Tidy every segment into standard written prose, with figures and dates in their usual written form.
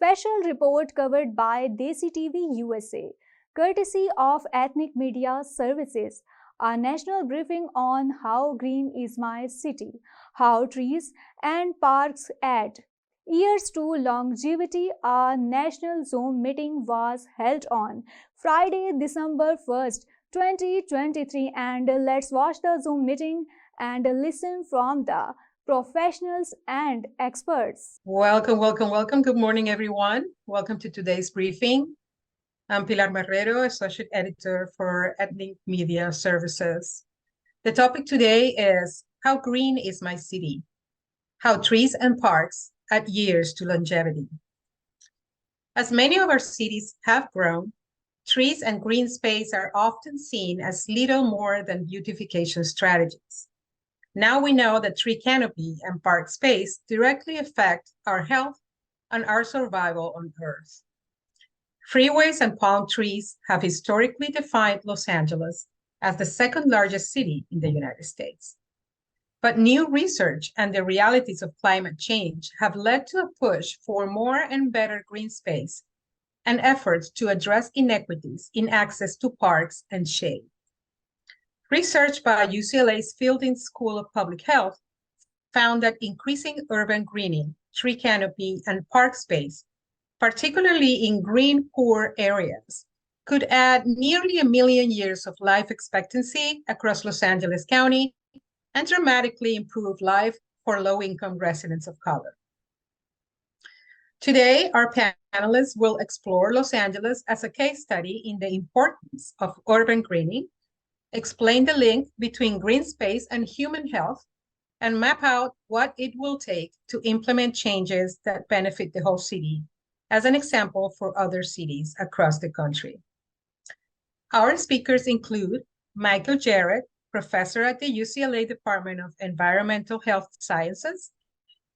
Special report covered by DesiTv USA, courtesy of Ethnic Media Services. A national briefing on how green is my city, how trees and parks add years to longevity. A national Zoom meeting was held on Friday, December 1st, 2023, and let's watch the Zoom meeting and listen from the professionals and experts. Welcome, welcome, welcome. Good morning, everyone. Welcome to today's briefing. I'm Pilar Marrero, Associate Editor for Ethnic Media Services. The topic today is How Green is My City? How Trees and Parks add years to longevity. As many of our cities have grown, trees and green space are often seen as little more than beautification strategies. Now we know that tree canopy and park space directly affect our health and our survival on Earth. Freeways and palm trees have historically defined Los Angeles as the second largest city in the United States. But new research and the realities of climate change have led to a push for more and better green space and efforts to address inequities in access to parks and shade. Research by UCLA's Fielding School of Public Health found that increasing urban greening, tree canopy, and park space, particularly in green-poor areas, could add nearly 1 million years of life expectancy across Los Angeles County and dramatically improve life for low-income residents of color. Today, our panelists will explore Los Angeles as a case study in the importance of urban greening, explain the link between green space and human health, and map out what it will take to implement changes that benefit the whole city, as an example for other cities across the country. Our speakers include Michael Jarrett, professor at the UCLA Department of Environmental Health Sciences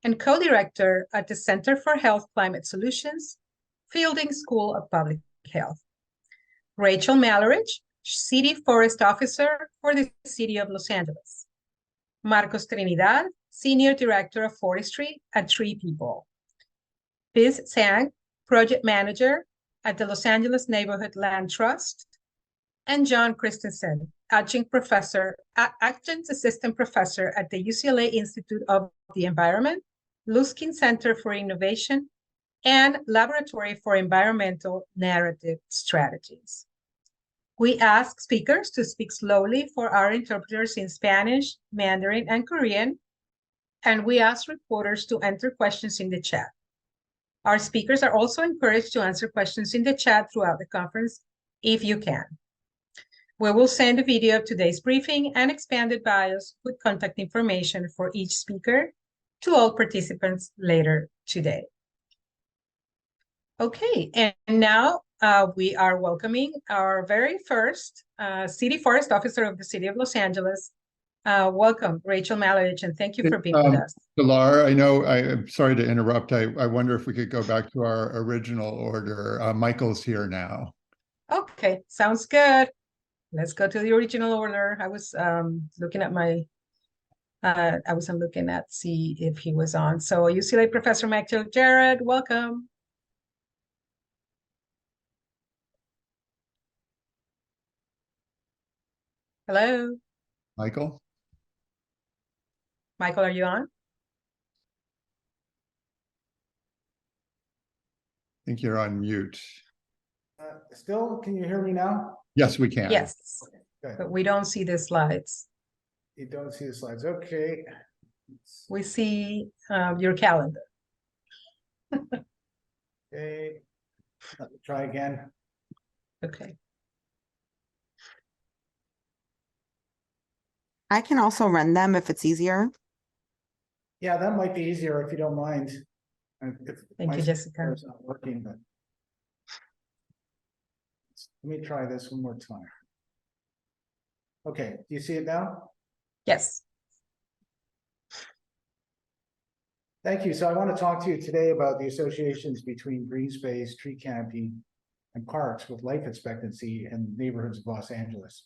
and co-director at the Center for Health Climate Solutions, Fielding School of Public Health. Rachel Mallarich, City Forest Officer for the City of Los Angeles. Marcos Trinidad, Senior Director of Forestry at Tree People. Biz Sang, Project Manager at the Los Angeles Neighborhood Land Trust. And John Christensen, Adjunct Assistant Professor at the UCLA Institute of the Environment, Luskin Center for Innovation, and Laboratory for Environmental Narrative Strategies. We ask speakers to speak slowly for our interpreters in Spanish, Mandarin, and Korean, and we ask reporters to enter questions in the chat. Our speakers are also encouraged to answer questions in the chat throughout the conference if you can. We will send a video of today's briefing and expanded bios with contact information for each speaker to all participants later today. Okay, and now we are welcoming our very first City Forest Officer of the City of Los Angeles. Welcome, Rachel Mallarich, and thank you for being with us. Pilar, I'm sorry to interrupt. I wonder if we could go back to our original order. Michael's here now. Okay, sounds good. Let's go to the original order. I was looking at see if he was on. So UCLA Professor Michael Jarrett, welcome. Hello. Michael? Michael, are you on? I think you're on mute. Still, can you hear me now? Yes, we can. Yes, Okay. but we don't see the slides. You don't see the slides. Okay. We see your calendar. Okay. Let me try again. Okay. I can also run them if it's easier. Yeah, that might be easier if you don't mind. Thank you, Jessica. It's not working, but let me try this one more time. Okay, do you see it now? Yes. Thank you. So I want to talk to you today about the associations between green space, tree canopy, and parks with life expectancy in neighborhoods of Los Angeles.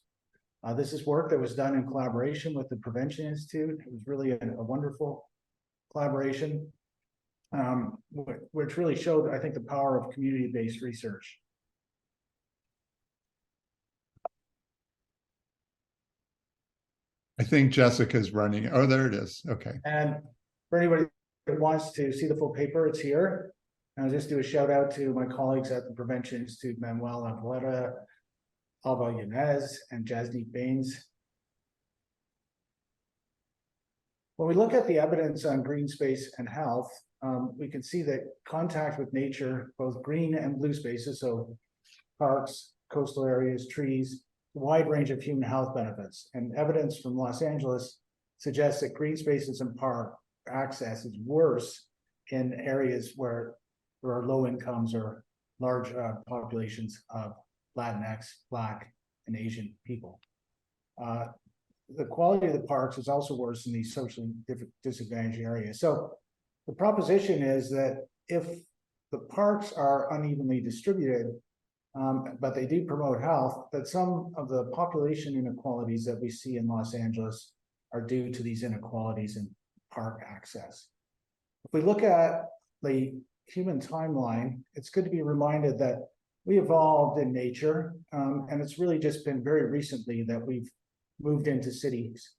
This is work that was done in collaboration with the Prevention Institute. It was really a wonderful collaboration. which really showed, I think, the power of community-based research. I think Jessica's running. Oh, there it is. Okay. And for anybody that wants to see the full paper, it's here. And I'll just do a shout out to my colleagues at the Prevention Institute, Manuel Aguilera, Alba Yanez, and Jasdeep Baines. When we look at the evidence on green space and health, we can see that contact with nature, both green and blue spaces, so parks, coastal areas, trees, a wide range of human health benefits. And evidence from Los Angeles suggests that green spaces and park access is worse in areas where there are low incomes or large populations of Latinx, Black, and Asian people. The quality of the parks is also worse in these socially disadvantaged areas. So the proposition is that if the parks are unevenly distributed, but they do promote health, that some of the population inequalities that we see in Los Angeles are due to these inequalities in park access. If we look at the human timeline, it's good to be reminded that we evolved in nature, and it's really just been very recently that we've moved into cities.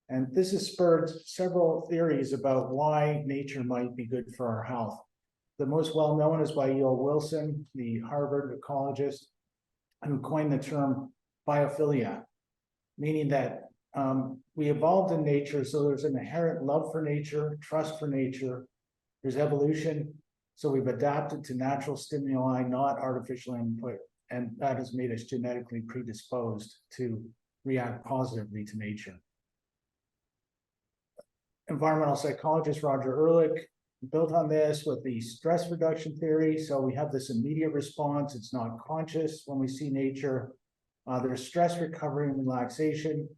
And this has spurred several theories about why nature might be good for our health. The most well-known is by E.O. Wilson, the Harvard ecologist, who coined the term biophilia, meaning that we evolved in nature, so there's an inherent love for nature, trust for nature, there's evolution, so we've adapted to natural stimuli, not artificial input, and that has made us genetically predisposed to react positively to nature. Environmental psychologist Roger Ehrlich built on this with the stress reduction theory. So we have this immediate response. It's not conscious when we see nature. There's stress recovery and relaxation.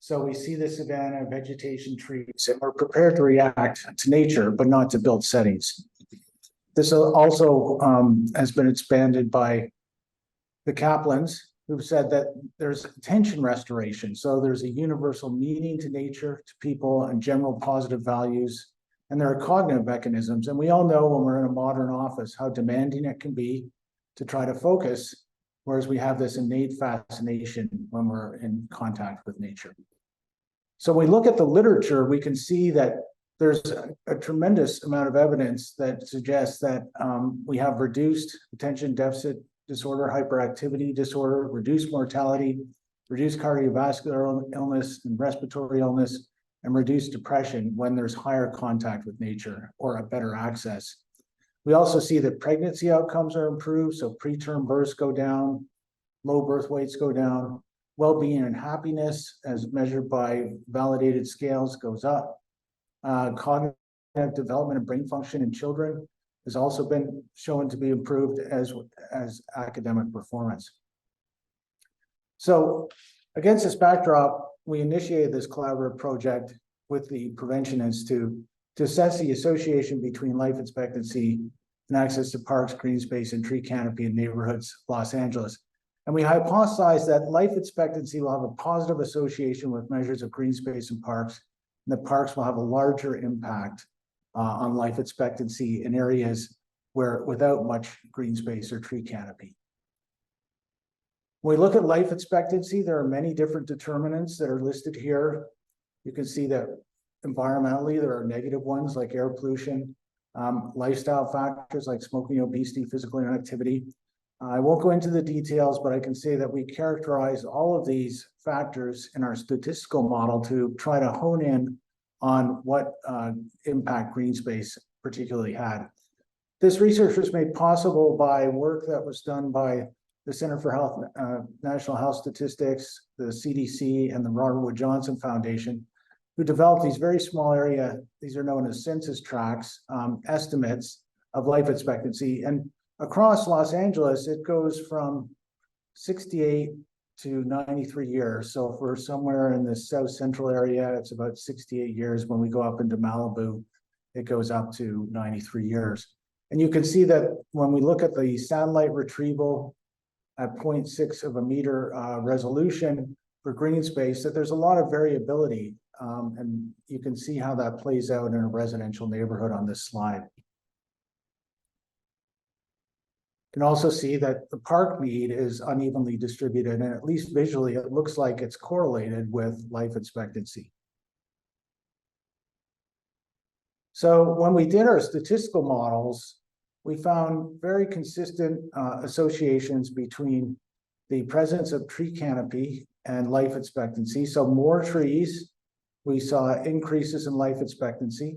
So we see the savanna, vegetation, trees, and we're prepared to react to nature, but not to built settings. This also has been expanded by the Kaplans, who've said that there's attention restoration. So there's a universal meaning to nature, to people, and general positive values. And there are cognitive mechanisms. And we all know when we're in a modern office how demanding it can be to try to focus, whereas we have this innate fascination when we're in contact with nature. So when we look at the literature, we can see that there's a tremendous amount of evidence that suggests that we have reduced attention deficit disorder, hyperactivity disorder, reduced mortality, reduced cardiovascular illness and respiratory illness, and reduced depression when there's higher contact with nature or a better access. We also see that pregnancy outcomes are improved, so preterm births go down, low birth weights go down, well-being and happiness as measured by validated scales goes up. Cognitive development and brain function in children has also been shown to be improved as academic performance. So against this backdrop, we initiated this collaborative project with the Prevention Institute to assess the association between life expectancy and access to parks, green space, and tree canopy in neighborhoods of Los Angeles. And we hypothesized that life expectancy will have a positive association with measures of green space and parks, and the parks will have a larger impact on life expectancy in areas where without much green space or tree canopy. When we look at life expectancy, there are many different determinants that are listed here. You can see that environmentally, there are negative ones like air pollution, lifestyle factors like smoking, obesity, physical inactivity. I won't go into the details, but I can say that we characterize all of these factors in our statistical model to try to hone in on what impact green space particularly had. This research was made possible by work that was done by the Center for Health, National Health Statistics, the CDC, and the Robert Wood Johnson Foundation, who developed these very small area, these are known as census tracts, estimates of life expectancy. And across Los Angeles, it goes from 68 to 93 years. So if we're somewhere in the south central area, it's about 68 years. When we go up into Malibu, it goes up to 93 years. And you can see that when we look at the satellite retrieval at 0.6 of a meter resolution for green space, that there's a lot of variability. And you can see how that plays out in a residential neighborhood on this slide. You can also see that the park need is unevenly distributed, and at least visually, it looks like it's correlated with life expectancy. So when we did our statistical models, we found very consistent associations between the presence of tree canopy and life expectancy. So more trees, we saw increases in life expectancy.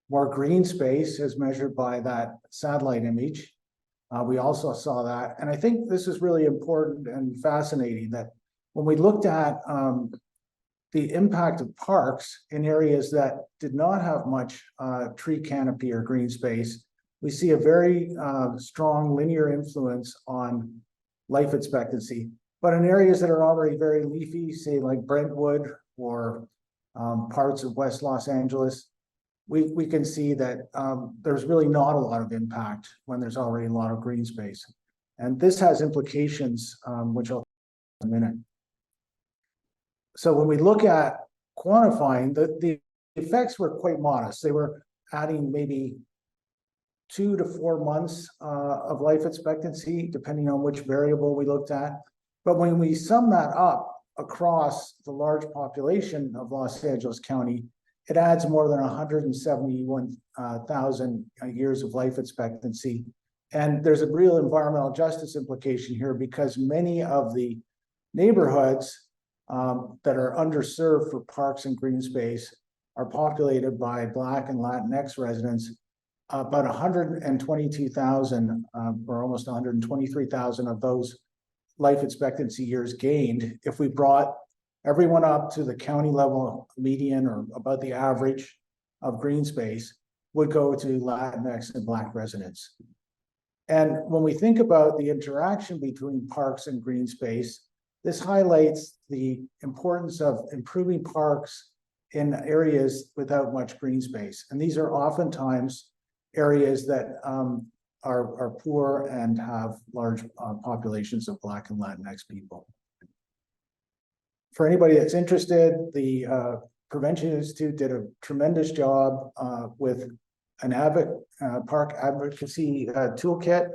More green space as measured by that satellite image. We also saw that. And I think this is really important and fascinating that when we looked at the impact of parks in areas that did not have much tree canopy or green space, we see a very strong linear influence on life expectancy. But in areas that are already very leafy, say like Brentwood or parts of West Los Angeles, we can see that there's really not a lot of impact when there's already a lot of green space. And this has implications, which I'll in a minute. So when we look at quantifying, the effects were quite modest. They were adding maybe 2 to 4 months of life expectancy, depending on which variable we looked at. But when we sum that up across the large population of Los Angeles County, it adds more than 171,000 years of life expectancy. And there's a real environmental justice implication here because many of the neighborhoods that are underserved for parks and green space are populated by Black and Latinx residents. About 122,000 or almost 123,000 of those life expectancy years gained if we brought everyone up to the county level median or about the average of green space would go to Latinx and Black residents. And when we think about the interaction between parks and green space, this highlights the importance of improving parks in areas without much green space. And these are oftentimes areas that are poor and have large populations of Black and Latinx people. For anybody that's interested, the Prevention Institute did a tremendous job with an park advocacy toolkit.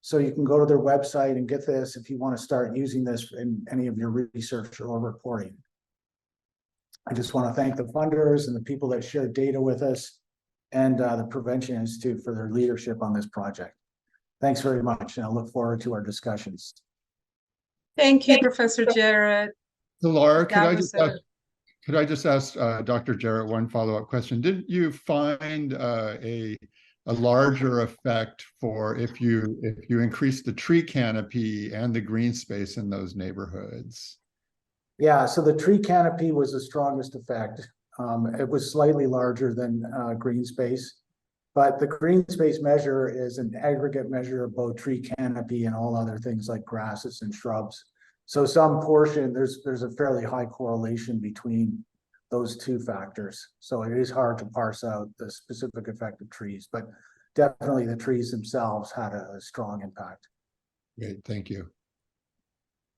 So you can go to their website and get this if you want to start using this in any of your research or reporting. I just want to thank the funders and the people that shared data with us and the Prevention Institute for their leadership on this project. Thanks very much, and I look forward to our discussions. Thank you, Professor Jarrett. So Laura, That was could I just ask Dr. Jarrett one follow-up question? Didn't you find a larger effect for if you increase the tree canopy and the green space in those neighborhoods? Yeah, so the tree canopy was the strongest effect. It was slightly larger than green space, but the green space measure is an aggregate measure of both tree canopy and all other things like grasses and shrubs. So some portion, there's a fairly high correlation between those two factors. So it is hard to parse out the specific effect of trees, but definitely the trees themselves had a strong impact. Great, thank you.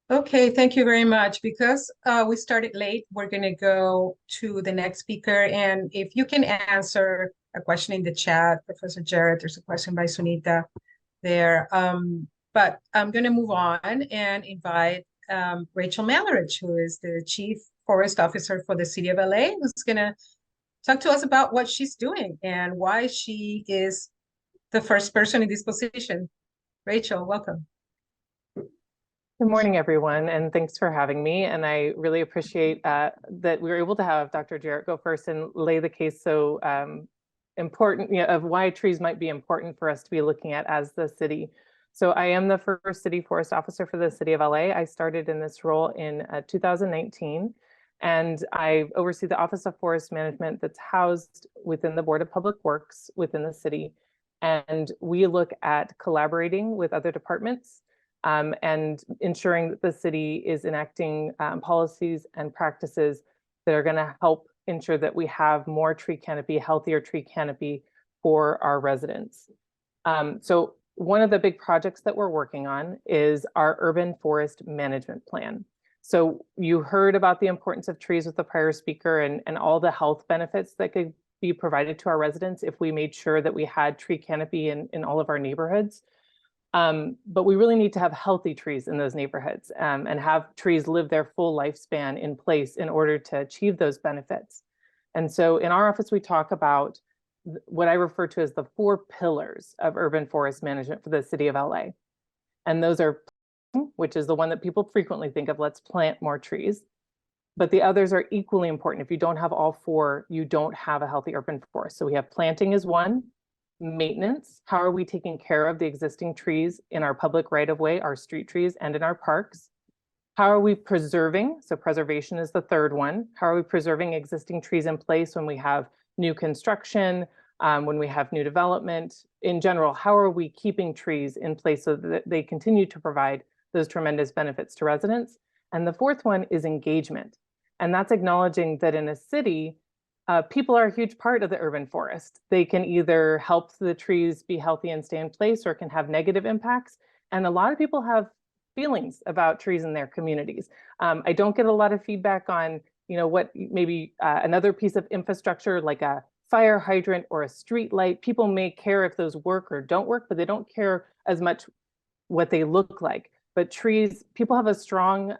Okay, thank you very much. Because we started late, we're going to go to the next speaker. And if you can answer a question in the chat, Professor Jarrett, there's a question by Sunita there. But I'm going to move on and invite Rachel Malleridge, who is the Chief Forest Officer for the City of LA, who's going to talk to us about what she's doing and why she is the first person in this position. Rachel, welcome. Good morning, everyone, and thanks for having me. And I really appreciate that we were able to have Dr. Jarrett go first and lay the case so important, of why trees might be important for us to be looking at as the city. So I am the first city forest officer for the city of LA. I started in this role in 2019, and I oversee the Office of Forest Management that's housed within the Board of Public Works within the city. And we look at collaborating with other departments and ensuring that the city is enacting policies and practices that are going to help ensure that we have more tree canopy, healthier tree canopy for our residents. So one of the big projects that we're working on is our urban forest management plan. So you heard about the importance of trees with the prior speaker and all the health benefits that could be provided to our residents if we made sure that we had tree canopy in all of our neighborhoods. But we really need to have healthy trees in those neighborhoods and have trees live their full lifespan in place in order to achieve those benefits. And so in our office, we talk about what I refer to as the 4 pillars of urban forest management for the city of LA. And those are, which is the one that people frequently think of, let's plant more trees. But the others are equally important. If you don't have all 4, you don't have a healthy urban forest. So we have planting is one, maintenance. How are we taking care of the existing trees in our public right-of-way, our street trees, and in our parks? How are we preserving? So preservation is the 3rd one. How are we preserving existing trees in place when we have new construction, when we have new development? In general, how are we keeping trees in place so that they continue to provide those tremendous benefits to residents? And the 4th one is engagement. And that's acknowledging that in a city, people are a huge part of the urban forest. They can either help the trees be healthy and stay in place, or can have negative impacts. And a lot of people have feelings about trees in their communities. I don't get a lot of feedback on, what maybe another piece of infrastructure like a fire hydrant or a street light. People may care if those work or don't work, but they don't care as much what they look like. But trees, people have a strong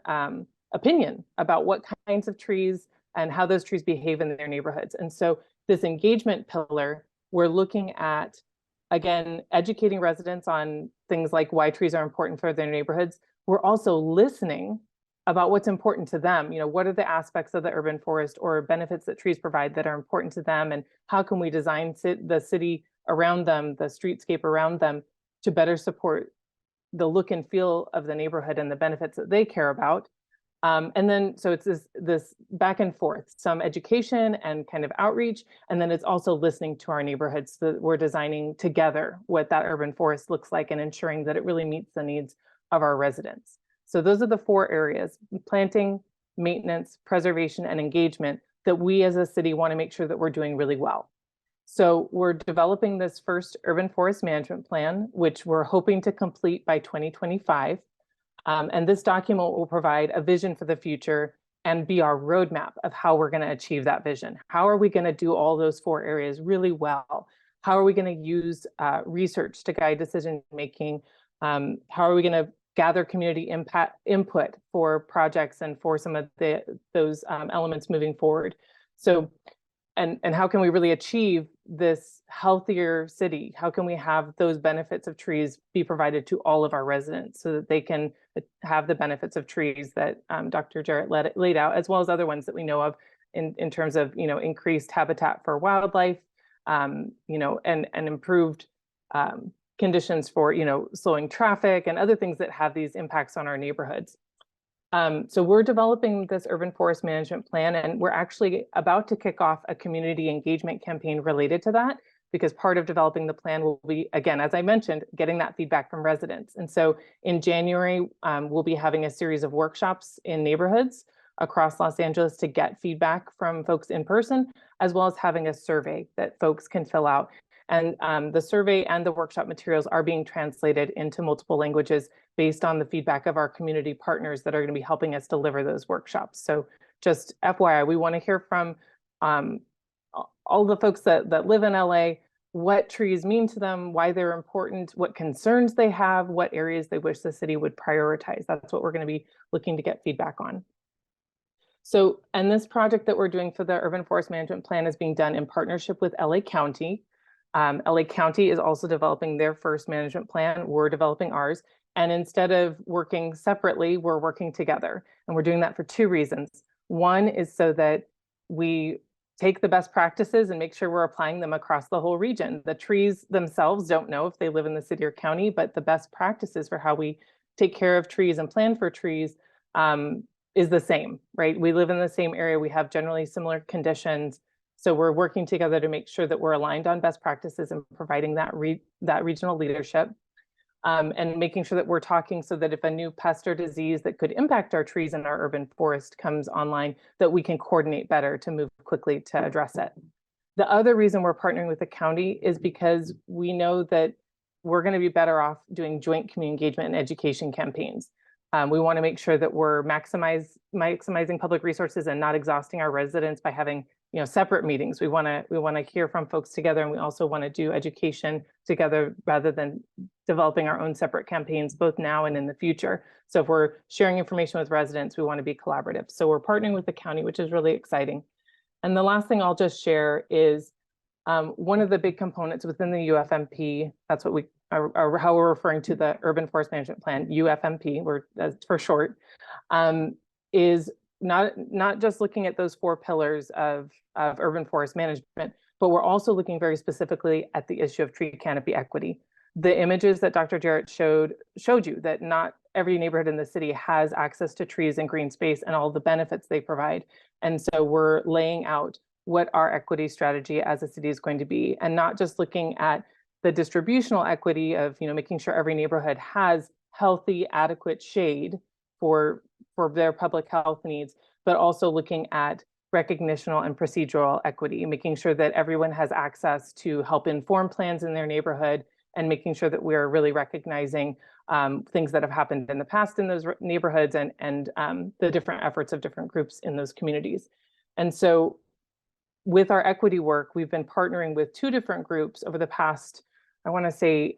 opinion about what kinds of trees and how those trees behave in their neighborhoods. And so this engagement pillar, we're looking at, again, educating residents on things like why trees are important for their neighborhoods. We're also listening about what's important to them. What are the aspects of the urban forest or benefits that trees provide that are important to them, and how can we design the city around them, the streetscape around them, to better support the look and feel of the neighborhood and the benefits that they care about. And then, so it's this back and forth, some education and kind of outreach, and then it's also listening to our neighborhoods so that we're designing together what that urban forest looks like and ensuring that it really meets the needs of our residents. So those are the 4 areas: planting, maintenance, preservation, and engagement that we as a city want to make sure that we're doing really well. So we're developing this first urban forest management plan, which we're hoping to complete by 2025. And this document will provide a vision for the future and be our roadmap of how we're going to achieve that vision. How are we going to do all those 4 areas really well? How are we going to use research to guide decision making? How are we going to gather community input for projects and for some of those elements moving forward? So, and how can we really achieve this healthier city? How can we have those benefits of trees be provided to all of our residents so that they can have the benefits of trees that Dr. Jarrett laid out, as well as other ones that we know of in terms of, increased habitat for wildlife, and improved conditions for, slowing traffic and other things that have these impacts on our neighborhoods. So we're developing this urban forest management plan, and we're actually about to kick off a community engagement campaign related to that, because part of developing the plan will be, again, as I mentioned, getting that feedback from residents. And so in January, we'll be having a series of workshops in neighborhoods across Los Angeles to get feedback from folks in person, as well as having a survey that folks can fill out. And the survey and the workshop materials are being translated into multiple languages based on the feedback of our community partners that are going to be helping us deliver those workshops. So just FYI, we want to hear from all the folks that live in LA, what trees mean to them, why they're important, what concerns they have, what areas they wish the city would prioritize. That's what we're going to be looking to get feedback on. So, and this project that we're doing for the Urban Forest Management Plan is being done in partnership with LA County. LA County is also developing their first management plan. We're developing ours. And instead of working separately, we're working together. And we're doing that for 2 reasons. One is so that we take the best practices and make sure we're applying them across the whole region. The trees themselves don't know if they live in the city or county, but the best practices for how we take care of trees and plan for trees is the same, right? We live in the same area. We have generally similar conditions. So we're working together to make sure that we're aligned on best practices and providing that regional leadership, and making sure that we're talking so that if a new pest or disease that could impact our trees in our urban forest comes online, that we can coordinate better to move quickly to address it. The other reason we're partnering with the county is because we know that we're going to be better off doing joint community engagement and education campaigns. We want to make sure that we're maximizing public resources and not exhausting our residents by having separate meetings. We want to hear from folks together, and we also want to do education together rather than developing our own separate campaigns, both now and in the future. So if we're sharing information with residents, we want to be collaborative. So we're partnering with the county, which is really exciting. And the last thing I'll just share is one of the big components within the UFMP, that's what we are how we're referring to the Urban Forest Management Plan, UFMP, for short, is not just looking at those 4 pillars of urban forest management, but we're also looking very specifically at the issue of tree canopy equity. The images that Dr. Jarrett showed you that not every neighborhood in the city has access to trees and green space and all the benefits they provide. And so we're laying out what our equity strategy as a city is going to be, and not just looking at the distributional equity of, making sure every neighborhood has healthy, adequate shade for their public health needs, but also looking at recognitional and procedural equity, making sure that everyone has access to help inform plans in their neighborhood, and making sure that we're really recognizing things that have happened in the past in those neighborhoods and the different efforts of different groups in those communities. And so with our equity work, we've been partnering with 2 different groups over the past, I want to say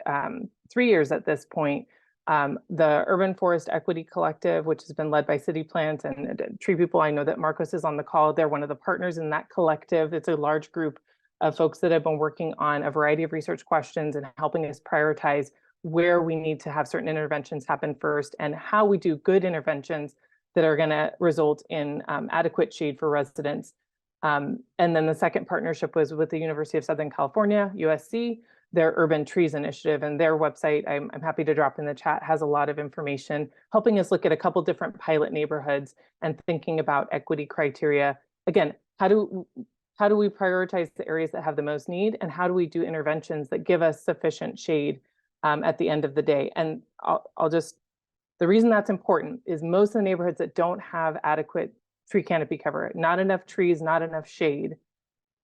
3 years at this point. The Urban Forest Equity Collective, which has been led by City Plants and Tree People. I know that Marcos is on the call. They're one of the partners in that collective. It's a large group of folks that have been working on a variety of research questions and helping us prioritize where we need to have certain interventions happen first, and how we do good interventions that are going to result in adequate shade for residents. And then the second partnership was with the University of Southern California, USC, their Urban Trees Initiative, and their website, I'm happy to drop in the chat, has a lot of information helping us look at a couple different pilot neighborhoods and thinking about equity criteria. Again, how do we prioritize the areas that have the most need, and how do we do interventions that give us sufficient shade at the end of the day? And the reason that's important is most of the neighborhoods that don't have adequate tree canopy cover, not enough trees, not enough shade,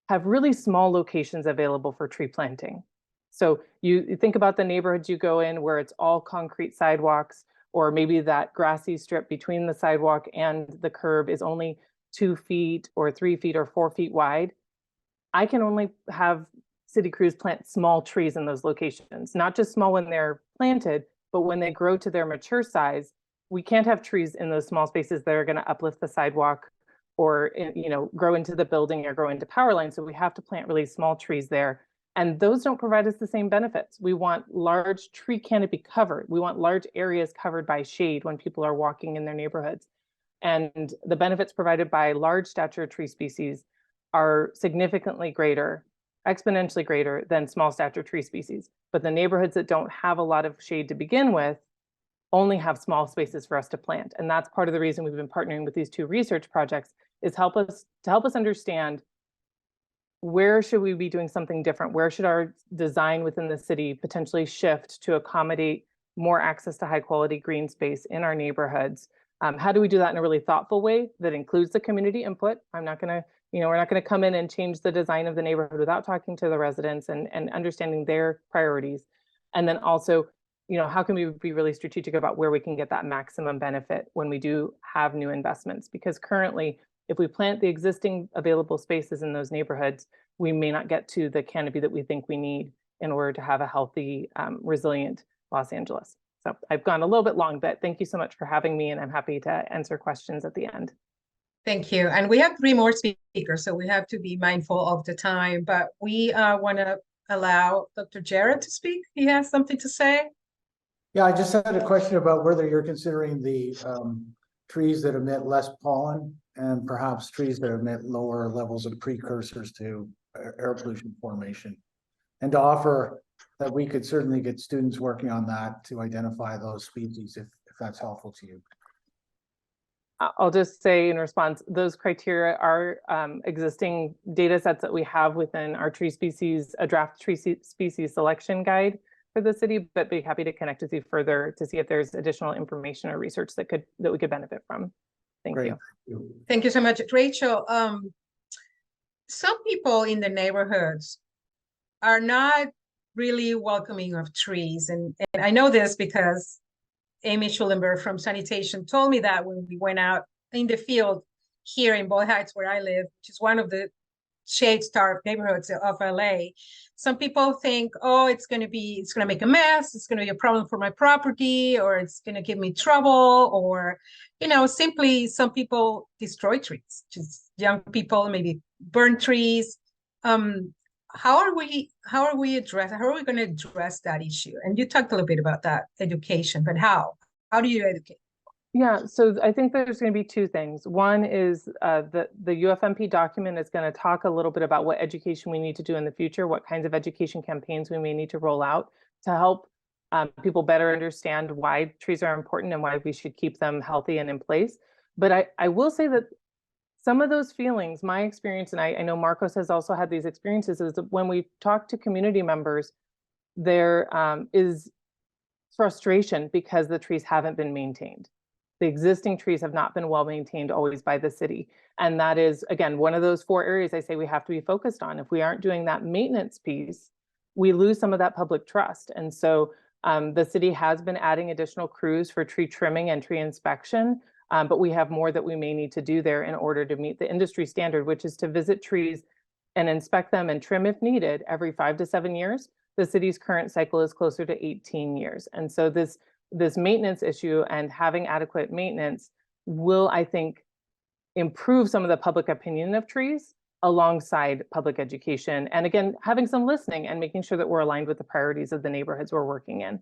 have really small locations available for tree planting. So you think about the neighborhoods you go in where it's all concrete sidewalks, or maybe that grassy strip between the sidewalk and the curb is only 2 feet or 3 feet or 4 feet wide. I can only have city crews plant small trees in those locations, not just small when they're planted, but when they grow to their mature size. We can't have trees in those small spaces that are going to uplift the sidewalk or grow into the building or grow into power lines. So we have to plant really small trees there. And those don't provide us the same benefits. We want large tree canopy covered. We want large areas covered by shade when people are walking in their neighborhoods. And the benefits provided by large stature tree species are significantly greater, exponentially greater than small stature tree species. But the neighborhoods that don't have a lot of shade to begin with only have small spaces for us to plant. And that's part of the reason we've been partnering with these 2 research projects, is to help us understand where should we be doing something different? Where should our design within the city potentially shift to accommodate more access to high quality green space in our neighborhoods? How do we do that in a really thoughtful way that includes the community input? We're not going to come in and change the design of the neighborhood without talking to the residents and understanding their priorities. And then also, how can we be really strategic about where we can get that maximum benefit when we do have new investments? Because currently, if we plant the existing available spaces in those neighborhoods, we may not get to the canopy that we think we need in order to have a healthy, resilient Los Angeles. So I've gone a little bit long, but thank you so much for having me, and I'm happy to answer questions at the end. Thank you. And we have 3 more speakers, so we have to be mindful of the time, but we want to allow Dr. Jarrett to speak. He has something to say. Yeah, I just had a question about whether you're considering the trees that emit less pollen, and perhaps trees that emit lower levels of precursors to air pollution formation, and to offer that we could certainly get students working on that to identify those species if that's helpful to you. I'll just say in response, those criteria are existing data sets that we have within our tree species, a draft tree species selection guide for the city, but be happy to connect with you further to see if there's additional information or research that we could benefit from. Thank you. Thank you so much, Rachel. Some people in the neighborhoods are not really welcoming of trees, and I know this because Amy Schulenberg from sanitation told me that when we went out in the field here in Boyle Heights, where I live, which is one of the shade-starved neighborhoods of LA. Some people think, oh, it's going to make a mess. It's going to be a problem for my property, or it's going to give me trouble, or, simply some people destroy trees. Just young people maybe burn trees. How are we going to address that issue? And you talked a little bit about that, education, but how do you educate? Yeah, so I think there's going to be two things. One is the UFMP document is going to talk a little bit about what education we need to do in the future, what kinds of education campaigns we may need to roll out to help people better understand why trees are important and why we should keep them healthy and in place. But I will say that some of those feelings, my experience, and I know Marcos has also had these experiences, is that when we talk to community members, there is frustration because the trees haven't been maintained. The existing trees have not been well maintained always by the city. And that is, again, one of those 4 areas I say we have to be focused on. If we aren't doing that maintenance piece, we lose some of that public trust. And so the city has been adding additional crews for tree trimming and tree inspection, but we have more that we may need to do there in order to meet the industry standard, which is to visit trees and inspect them and trim if needed every 5 to 7 years. The city's current cycle is closer to 18 years. And so this maintenance issue and having adequate maintenance will, I think, improve some of the public opinion of trees alongside public education. And again, having some listening and making sure that we're aligned with the priorities of the neighborhoods we're working in.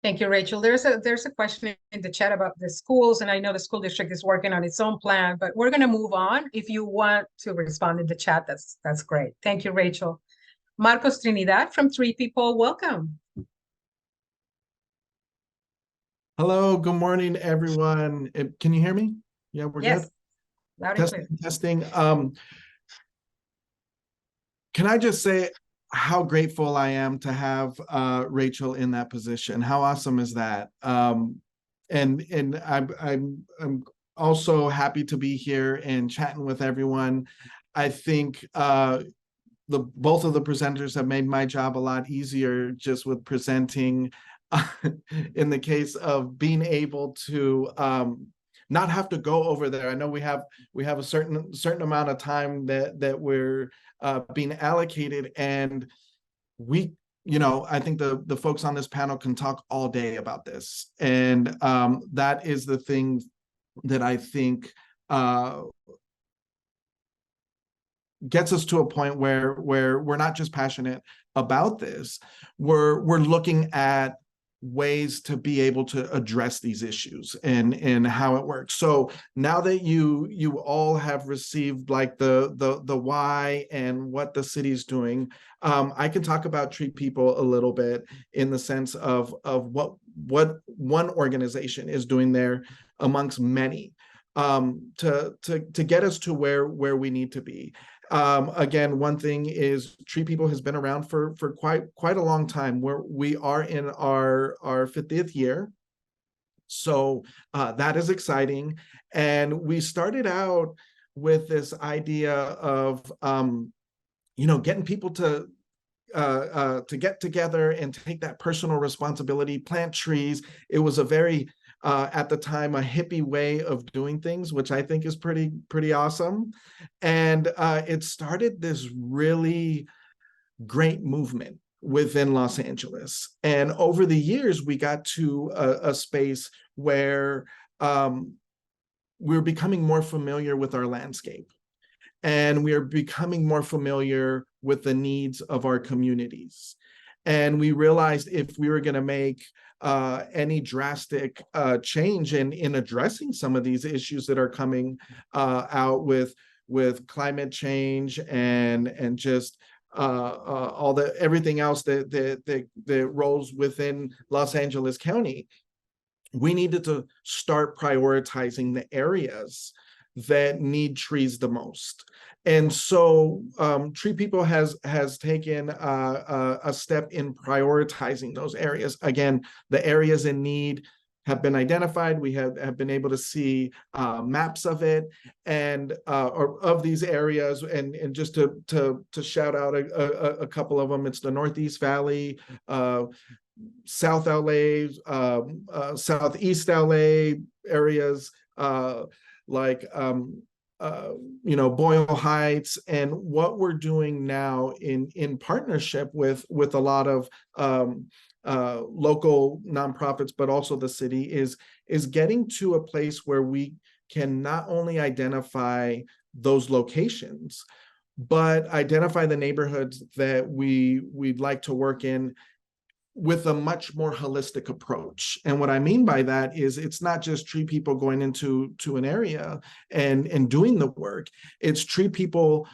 Thank you, Rachel. There's a question in the chat about the schools, and I know the school district is working on its own plan, but we're going to move on. If you want to respond in the chat, that's great. Thank you, Rachel. Marcos Trinidad from Tree People, welcome. Hello, good morning, everyone. Can you hear me? Yeah, we're Yes. good. Loud and clear. Testing. Can I just say how grateful I am to have Rachel in that position? How awesome is that? And I'm also happy to be here and chatting with everyone. I think both of the presenters have made my job a lot easier just with presenting. In the case of being able to not have to go over there. I know we have a certain amount of time that we're being allocated, and I think the folks on this panel can talk all day about this, and that is the thing that I think gets us to a point where we're not just passionate about this, we're looking at ways to be able to address these issues and how it works. So now that you all have received like the why and what the city's doing, I can talk about Tree People a little bit in the sense of what one organization is doing there amongst many to get us to where we need to be. Again, one thing is Tree People has been around for quite a long time. We are in our 50th year. So that is exciting. And we started out with this idea of, getting people to get together and take that personal responsibility, plant trees. It was a very at the time, a hippie way of doing things, which I think is pretty awesome. And it started this really great movement within Los Angeles. And over the years, we got to a space where we're becoming more familiar with our landscape. And we are becoming more familiar with the needs of our communities. And we realized if we were going to make any drastic change in addressing some of these issues that are coming out with climate change and just everything else that rolls within Los Angeles County, we needed to start prioritizing the areas that need trees the most. And so Tree People has taken a step in prioritizing those areas. Again, the areas in need have been identified. We have been able to see maps of it and or of these areas. And just to shout out a couple of them, it's the Northeast Valley, South LA, Southeast LA areas, like Boyle Heights, and what we're doing now in partnership with a lot of local nonprofits, but also the city, is getting to a place where we can not only identify those locations, but identify the neighborhoods that we'd like to work in with a much more holistic approach. And what I mean by that is it's not just tree people going into an area and doing the work. It's tree people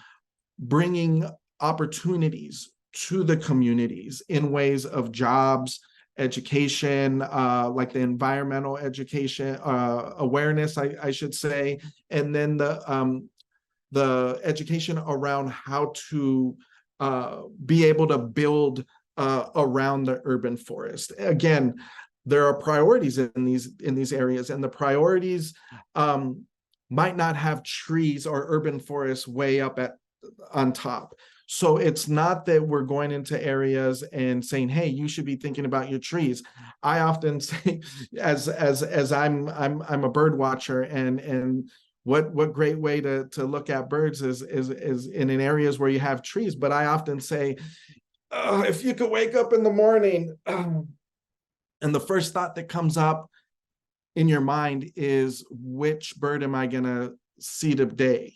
bringing opportunities to the communities in ways of jobs, education, like the environmental education, awareness, I should say, and then the education around how to be able to build around the urban forest. Again, there are priorities in these areas, and the priorities might not have trees or urban forests way up on top. So it's not that we're going into areas and saying, "Hey, you should be thinking about your trees." I often say, as I'm a bird watcher, and what great way to look at birds is in areas where you have trees. But I often say, if you could wake up in the morning and the first thought that comes up in your mind is, which bird am I gonna see today?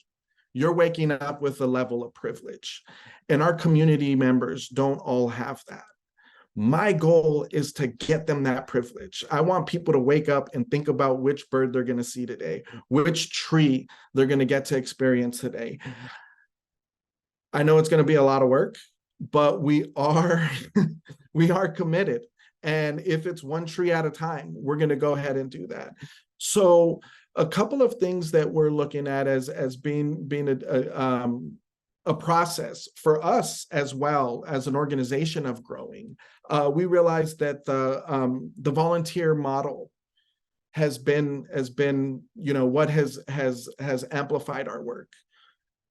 You're waking up with a level of privilege, and our community members don't all have that. My goal is to get them that privilege. I want people to wake up and think about which bird they're gonna see today, which tree they're gonna get to experience today. I know it's gonna be a lot of work, but we are committed. And if it's one tree at a time, we're going to go ahead and do that. So a couple of things that we're looking at as being a process for us as well as an organization of growing. We realized that the volunteer model has been what has amplified our work.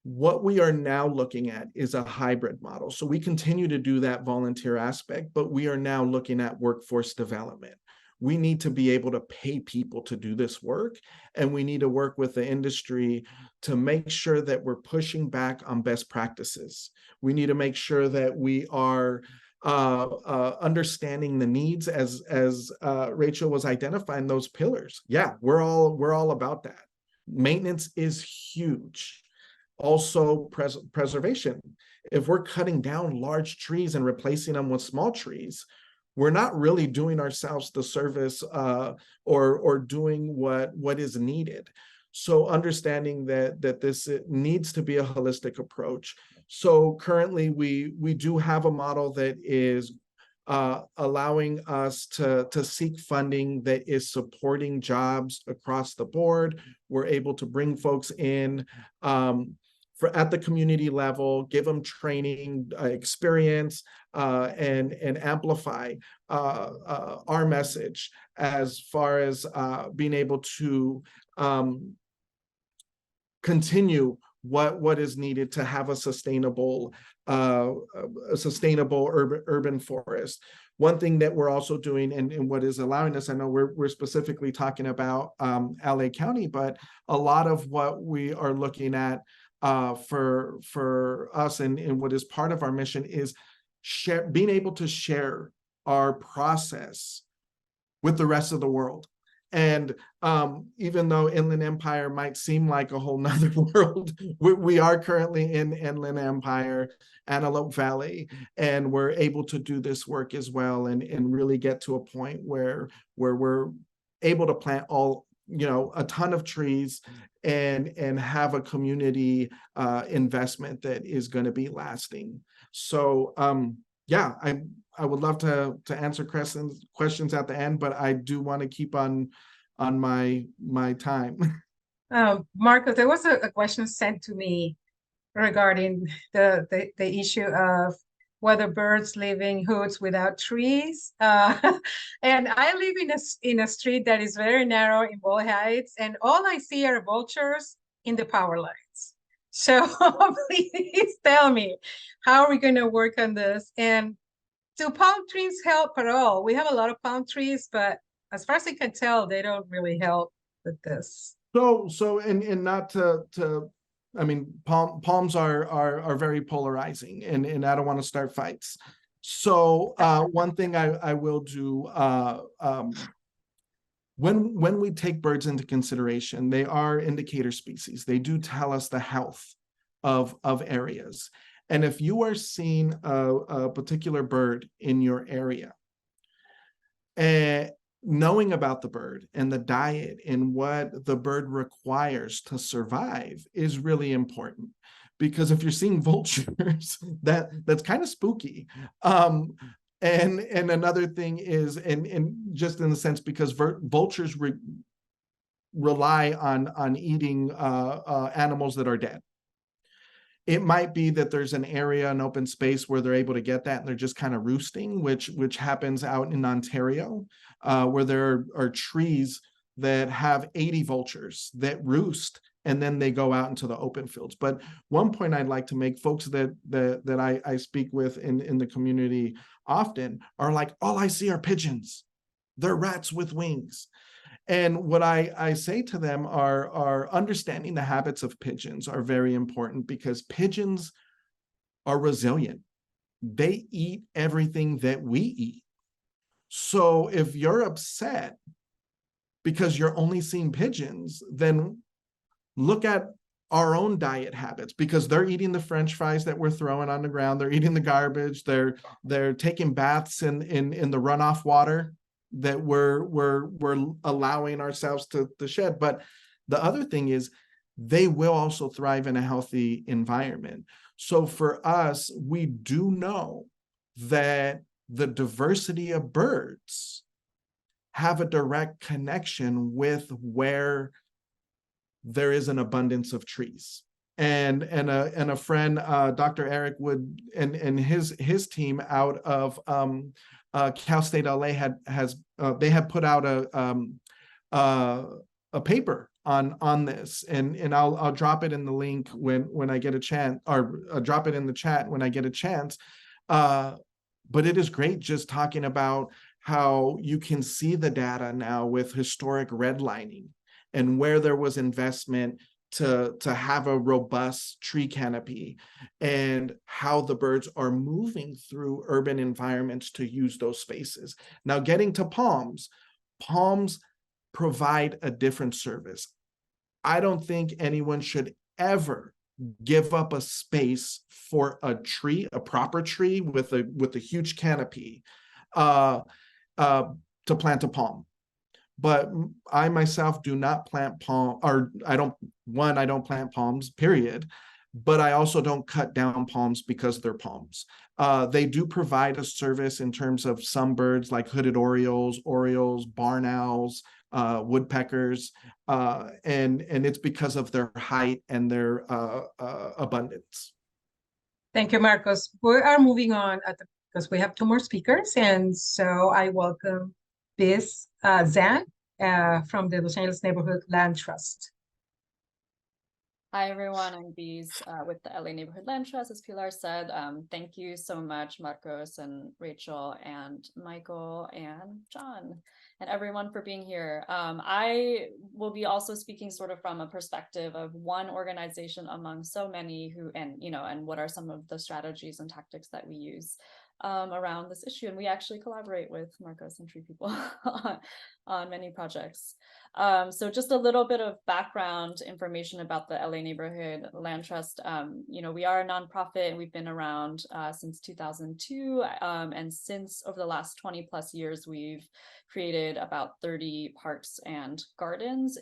What we are now looking at is a hybrid model. So we continue to do that volunteer aspect, but we are now looking at workforce development. We need to be able to pay people to do this work, and we need to work with the industry to make sure that we're pushing back on best practices. We need to make sure that we are understanding the needs as Rachel was identifying those pillars. Yeah, we're all about that. Maintenance is huge. Also, preservation. If we're cutting down large trees and replacing them with small trees, we're not really doing ourselves the service or doing what is needed. So understanding that this needs to be a holistic approach. So currently we do have a model that is allowing us to seek funding that is supporting jobs across the board. We're able to bring folks in at the community level, give them training, experience, and amplify our message as far as being able to continue what is needed to have a sustainable urban forest. One thing that we're also doing, and what is allowing us, I know we're specifically talking about LA County, but a lot of what we are looking at for us and what is part of our mission is being able to share our process with the rest of the world. And even though Inland Empire might seem like a whole nother world, we are currently in Inland Empire, Antelope Valley, and we're able to do this work as well and really get to a point where we're able to plant a ton of trees and have a community investment that is going to be lasting. So yeah, I would love to answer questions at the end, but I do want to keep on my time. Marcos, there was a question sent to me regarding the issue of whether birds live in hoods without trees. And I live in a street that is very narrow in Boyle Heights, and all I see are vultures in the power lines. So please tell me, how are we going to work on this? And do palm trees help at all? We have a lot of palm trees, but as far as I can tell, they don't really help with this. And not to, I mean, palms are very polarizing, and I don't want to start fights. So one thing I will do, when we take birds into consideration, they are indicator species. They do tell us the health of areas. And if you are seeing a particular bird in your area, knowing about the bird and the diet and what the bird requires to survive is really important. Because if you're seeing vultures, that's kind of spooky. And another thing is, and just in the sense, because vultures rely on eating animals that are dead. It might be that there's an area, an open space where they're able to get that, and they're just kind of roosting, which happens out in Ontario, where there are trees that have 80 vultures that roost, and then they go out into the open fields. But one point I'd like to make, folks that I speak with in the community often are like, all I see are pigeons. They're rats with wings. And what I say to them are understanding the habits of pigeons are very important, because pigeons are resilient. They eat everything that we eat. So if you're upset because you're only seeing pigeons, then look at our own diet habits, because they're eating the French fries that we're throwing on the ground. They're eating the garbage. They're taking baths in the runoff water that we're allowing ourselves to shed. But the other thing is, they will also thrive in a healthy environment. So for us, we do know that the diversity of birds have a direct connection with where there is an abundance of trees. And a friend, Dr. Eric Wood, and his team out of Cal State LA they had put out a paper on this, and I'll drop it in the link when I get a chance, or drop it in the chat when I get a chance. But it is great just talking about how you can see the data now with historic redlining, and where there was investment to have a robust tree canopy, and how the birds are moving through urban environments to use those spaces. Now, getting to palms provide a different service. I don't think anyone should ever give up a space for a tree, a proper tree with a huge canopy, to plant a palm. But I myself do not plant palm, or I don't plant palms, period. But I also don't cut down palms because they're palms. They do provide a service in terms of some birds like hooded orioles, barn owls, woodpeckers, and it's because of their height and their abundance. Thank you, Marcos. We are moving on because we have two more speakers, and so I welcome Biz Zhang from the Los Angeles Neighborhood Land Trust. Hi, everyone. I'm Bees with the LA Neighborhood Land Trust, as Pilar said. Thank you so much, Marcos and Rachel and Michael and John and everyone for being here. I will be also speaking sort of from a perspective of one organization among so many and what are some of the strategies and tactics that we use around this issue. And we actually collaborate with Marcos and Tree People on many projects. So just a little bit of background information about the LA Neighborhood Land Trust. We are a nonprofit, and we've been around since 2002. And since over the last 20 plus years, we've created about 30 parks and gardens,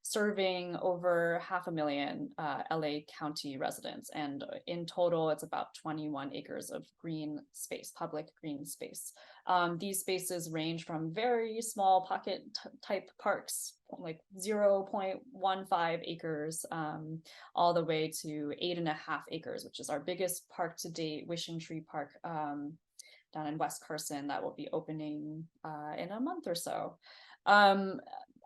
serving over 500,000 LA County residents. And in total, it's about 21 acres of green space, public green space. These spaces range from very small pocket type parks, like 0.15 acres, all the way to 8.5 acres, which is our biggest park to date, Wishing Tree Park, down in West Carson, that will be opening in a month or so.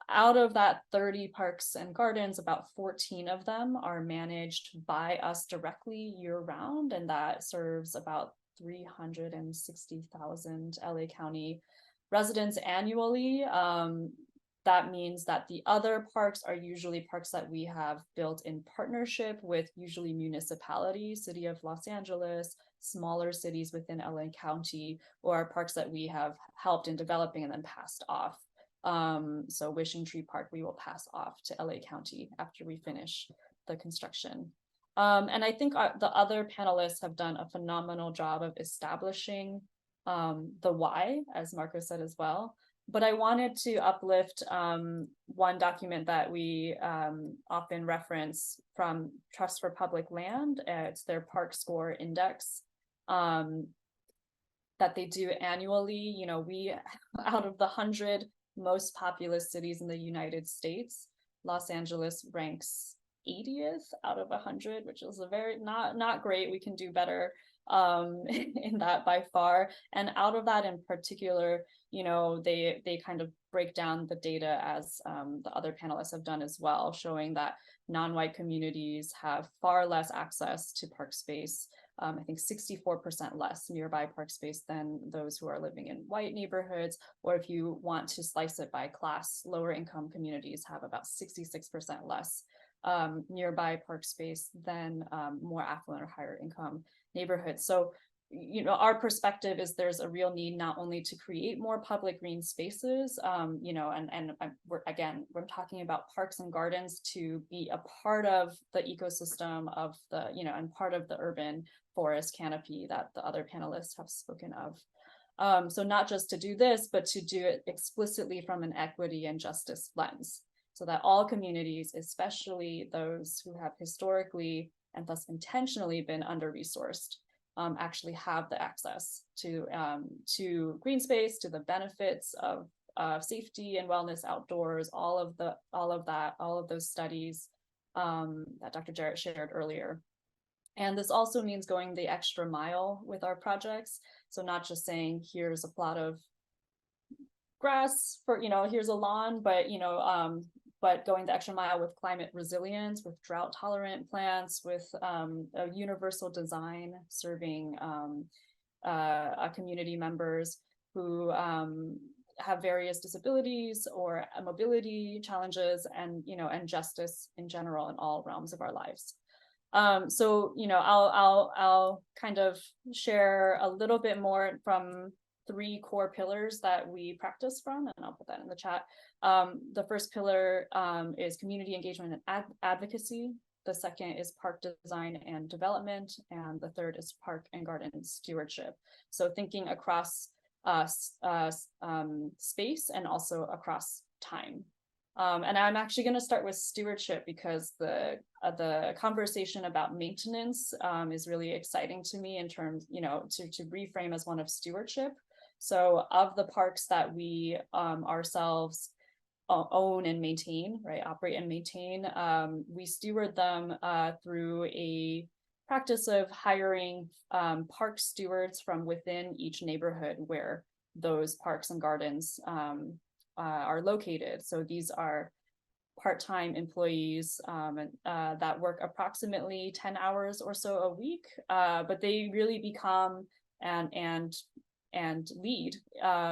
Out of that 30 parks and gardens, about 14 of them are managed by us directly year round, and that serves about 360,000 LA County residents annually. that means that the other parks are usually parks that we have built in partnership with usually municipalities, City of Los Angeles, smaller cities within LA County, or parks that we have helped in developing and then passed off. So Wishing Tree Park, we will pass off to LA County after we finish the construction. And I think the other panelists have done a phenomenal job of establishing the why, as Marco said as well. But I wanted to uplift one document that we often reference from Trust for Public Land. It's their Park Score Index that they do annually. You know, we, out of the 100 most populous cities in the United States, Los Angeles ranks 80th out of 100, which is a very not great. We can do better in that by far. And out of that in particular, you know, they kind of break down the data as the other panelists have done as well, showing that non-white communities have far less access to park space. I think 64% less nearby park space than those who are living in white neighborhoods. Or if you want to slice it by class, lower income communities have about 66% less nearby park space than more affluent or higher income neighborhoods. So, you know, our perspective is there's a real need not only to create more public green spaces, you know, and we're talking about parks and gardens to be a part of the ecosystem of the, you know, and part of the urban forest canopy that the other panelists have spoken of. So not just to do this, but to do it explicitly from an equity and justice lens, so that all communities, especially those who have historically and thus intentionally been under-resourced, actually have the access to green space, to the benefits of safety and wellness outdoors, all of those studies that Dr. Jarrett shared earlier. And this also means going the extra mile with our projects. So not just saying, here's a plot of grass for, you know, here's a lawn, but, you know, but going the extra mile with climate resilience, with drought tolerant plants, with a universal design serving community members who have various disabilities or mobility challenges, and, you know, and justice in general in all realms of our lives. So, you know, I'll kind of share a little bit more from 3 core pillars that we practice from, and I'll put that in the chat. The first pillar is community engagement and advocacy. The second is park design and development. And the third is park and garden stewardship. So thinking across space and also across time. And I'm actually going to start with stewardship because the conversation about maintenance is really exciting to me in terms, you know, to reframe as one of stewardship. So of the parks that we ourselves own and maintain, right, operate and maintain, we steward them through a practice of hiring park stewards from within each neighborhood where those parks and gardens are located. So these are part-time employees that work approximately 10 hours or so a week, but they really become and lead,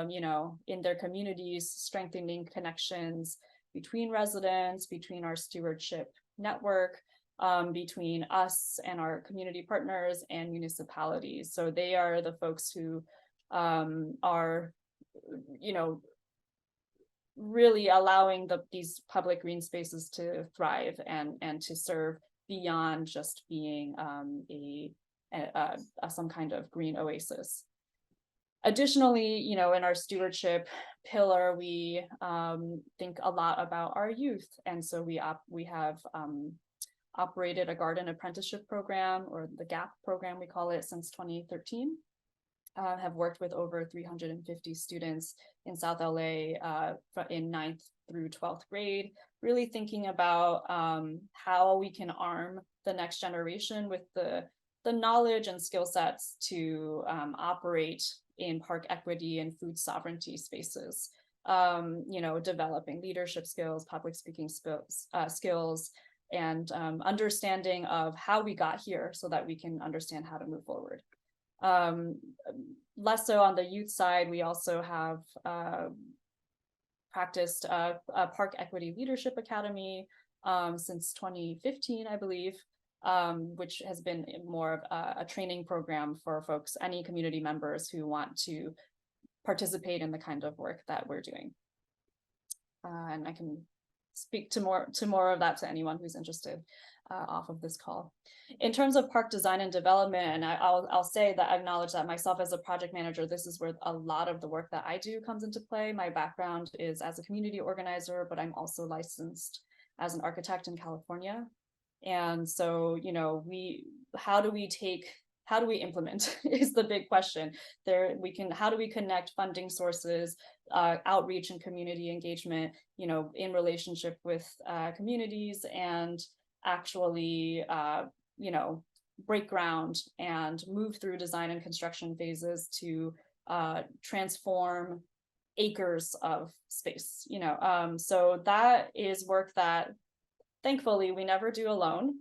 you know, in their communities, strengthening connections between residents, between our stewardship network, between us and our community partners and municipalities. So they are the folks who are, you know, really allowing these public green spaces to thrive and to serve beyond just being some kind of green oasis. Additionally, you know, in our stewardship pillar, we think a lot about our youth, and so we have operated a garden apprenticeship program, or the GAP program we call it, since 2013. Have worked with over 350 students in South LA in 9th through 12th grade, really thinking about how we can arm the next generation with the knowledge and skill sets to operate in park equity and food sovereignty spaces. You know, developing leadership skills, public speaking skills, and understanding of how we got here so that we can understand how to move forward. Less so on the youth side, we also have practiced a Park Equity Leadership Academy since 2015, I believe, which has been more of a training program for folks, any community members who want to participate in the kind of work that we're doing. And I can speak to more of that to anyone who's interested off of this call. In terms of park design and development, and I'll say that I acknowledge that myself as a project manager, this is where a lot of the work that I do comes into play. My background is as a community organizer, but I'm also licensed as an architect in California. And so, you know, how do we implement is the big question. How do we connect funding sources, outreach and community engagement, you know, in relationship with communities, and actually, you know, break ground and move through design and construction phases to transform acres of space, you know. So that is work that thankfully we never do alone.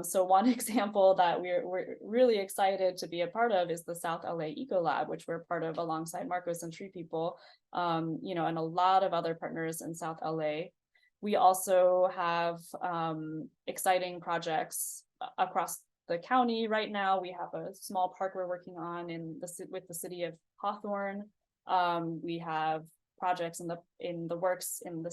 So one example that we're really excited to be a part of is the South LA Eco Lab, which we're part of alongside Marcos and Tree People, you know, and a lot of other partners in South LA. We also have exciting projects across the county right now. We have a small park we're working on with the city of Hawthorne. We have projects in the works in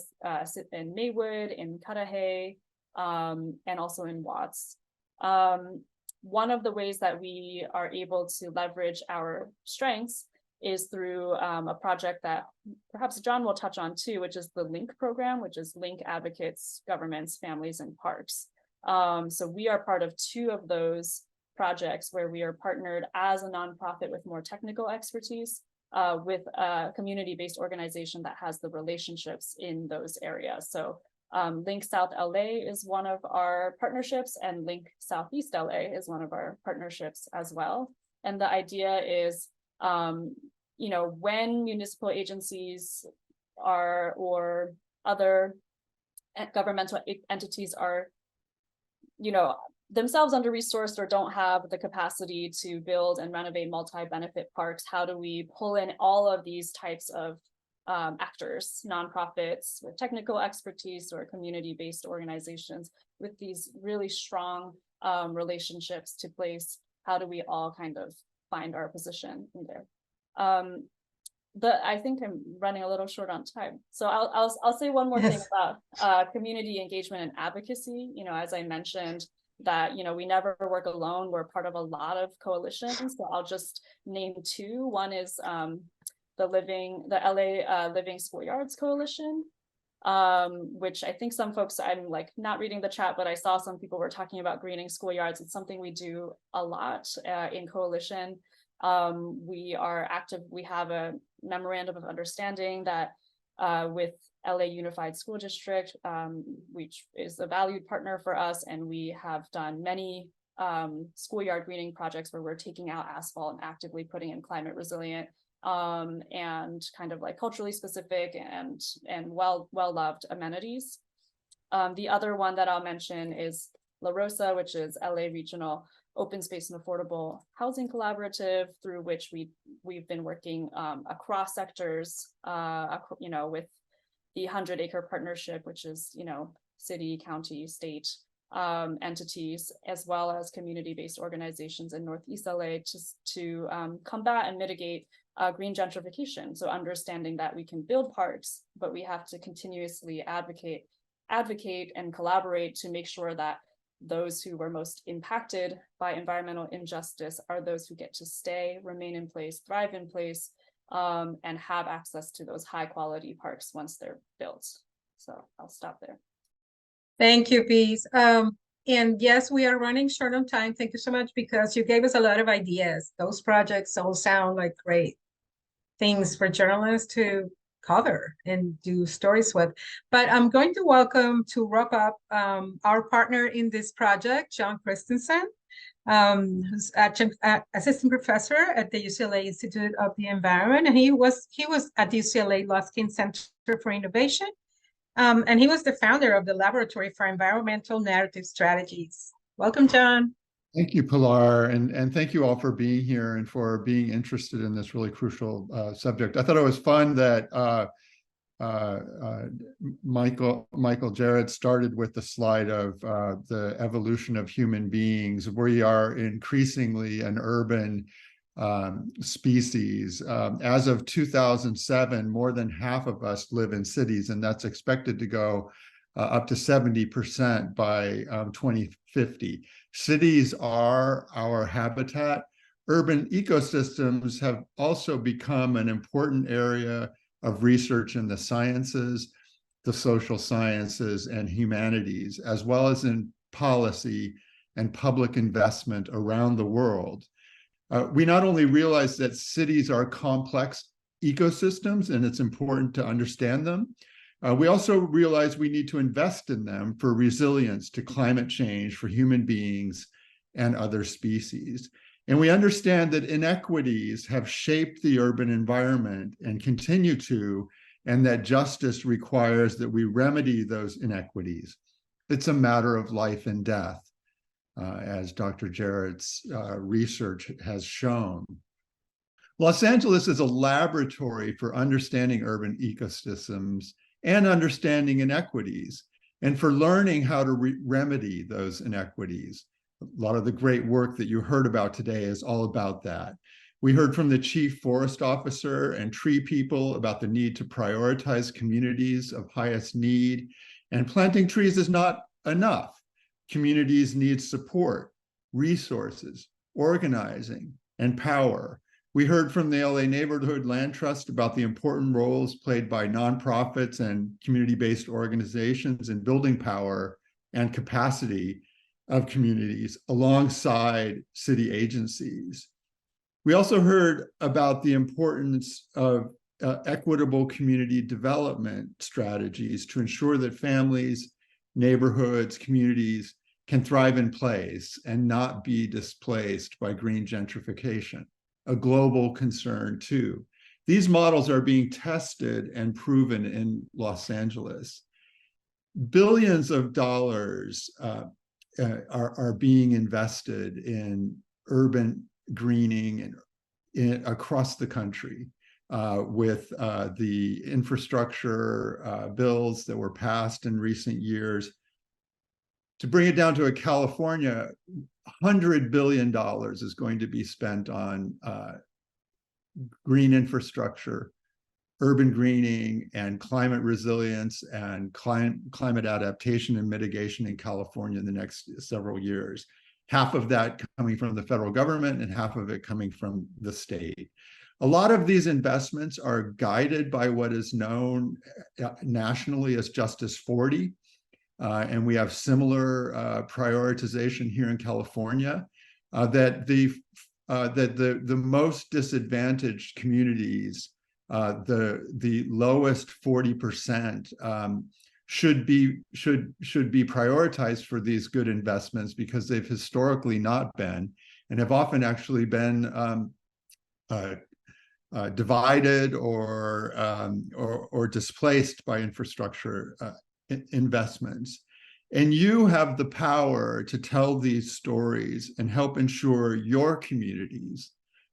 Maywood, in Cudahy, and also in Watts. One of the ways that we are able to leverage our strengths is through a project that perhaps John will touch on too, which is the LINK program, which is Link Advocates, Governments, Families, and Parks. So we are part of 2 of those projects where we are partnered as a nonprofit with more technical expertise with a community-based organization that has the relationships in those areas. So Link South LA is one of our partnerships, and Link Southeast LA is one of our partnerships as well. And the idea is, you know, when municipal agencies or other governmental entities are, you know, themselves under-resourced or don't have the capacity to build and renovate multi-benefit parks, how do we pull in all of these types of actors, nonprofits with technical expertise or community-based organizations with these really strong relationships to place? How do we all kind of find our position in there? I think I'm running a little short on time, so I'll say one more thing about community engagement and advocacy. You know, as I mentioned, that, you know, we never work alone. We're part of a lot of coalitions. So I'll just name 2. One is the LA Living Schoolyards Coalition, which I think some folks, I'm like not reading the chat, but I saw some people were talking about greening schoolyards. It's something we do a lot in coalition. We are active. We have a memorandum of understanding that with LA Unified School District, which is a valued partner for us, and we have done many schoolyard greening projects where we're taking out asphalt and actively putting in climate resilient and kind of like culturally specific and well-loved amenities. The other one that I'll mention is La Rosa, which is LA Regional Open Space and Affordable Housing Collaborative, through which we've been working across sectors, you know, with the 100-acre partnership, which is, you know, city, county, state entities, as well as community-based organizations in Northeast LA to combat and mitigate green gentrification. So understanding that we can build parks, but we have to continuously advocate and collaborate to make sure that those who were most impacted by environmental injustice are those who get to stay, remain in place, thrive in place, and have access to those high quality parks once they're built. So I'll stop there. Thank you, Peace. And yes, we are running short on time. Thank you so much, because you gave us a lot of ideas. Those projects all sound like great things for journalists to cover and do stories with. But I'm going to welcome to wrap up our partner in this project, John Christensen, who's assistant professor at the UCLA Institute of the Environment. And he was at the UCLA Luskin Center for Innovation. And he was the founder of the Laboratory for Environmental Narrative Strategies. Welcome, John. Thank you, Pilar, and thank you all for being here and for being interested in this really crucial subject. I thought it was fun that Michael Jarrett started with the slide of the evolution of human beings. We are increasingly an urban species. As of 2007, more than half of us live in cities, and that's expected to go up to 70% by 2050. Cities are our habitat. Urban ecosystems have also become an important area of research in the sciences, the social sciences, and humanities, as well as in policy and public investment around the world. We not only realize that cities are complex ecosystems and it's important to understand them, we also realize we need to invest in them for resilience to climate change for human beings and other species. And we understand that inequities have shaped the urban environment and continue to, and that justice requires that we remedy those inequities. It's a matter of life and death, as Dr. Jarrett's research has shown. Los Angeles is a laboratory for understanding urban ecosystems and understanding inequities, and for learning how to remedy those inequities. A lot of the great work that you heard about today is all about that. We heard from the Chief Forest Officer and tree people about the need to prioritize communities of highest need, and planting trees is not enough. Communities need support, resources, organizing, and power. We heard from the LA Neighborhood Land Trust about the important roles played by nonprofits and community-based organizations in building power and capacity of communities alongside city agencies. We also heard about the importance of equitable community development strategies to ensure that families, neighborhoods, communities can thrive in place and not be displaced by green gentrification, a global concern too. These models are being tested and proven in Los Angeles. Billions of dollars are being invested in urban greening and across the country with the infrastructure bills that were passed in recent years. To bring it down to a California, $100 billion is going to be spent on green infrastructure, urban greening, and climate resilience and climate adaptation and mitigation in California in the next several years. Half of that coming from the federal government and half of it coming from the state. A lot of these investments are guided by what is known nationally as Justice 40. And we have similar prioritization here in California, that the most disadvantaged communities, the lowest 40%, should be prioritized for these good investments because they've historically not been, and have often actually been divided or displaced by infrastructure investments. And you have the power to tell these stories and help ensure your communities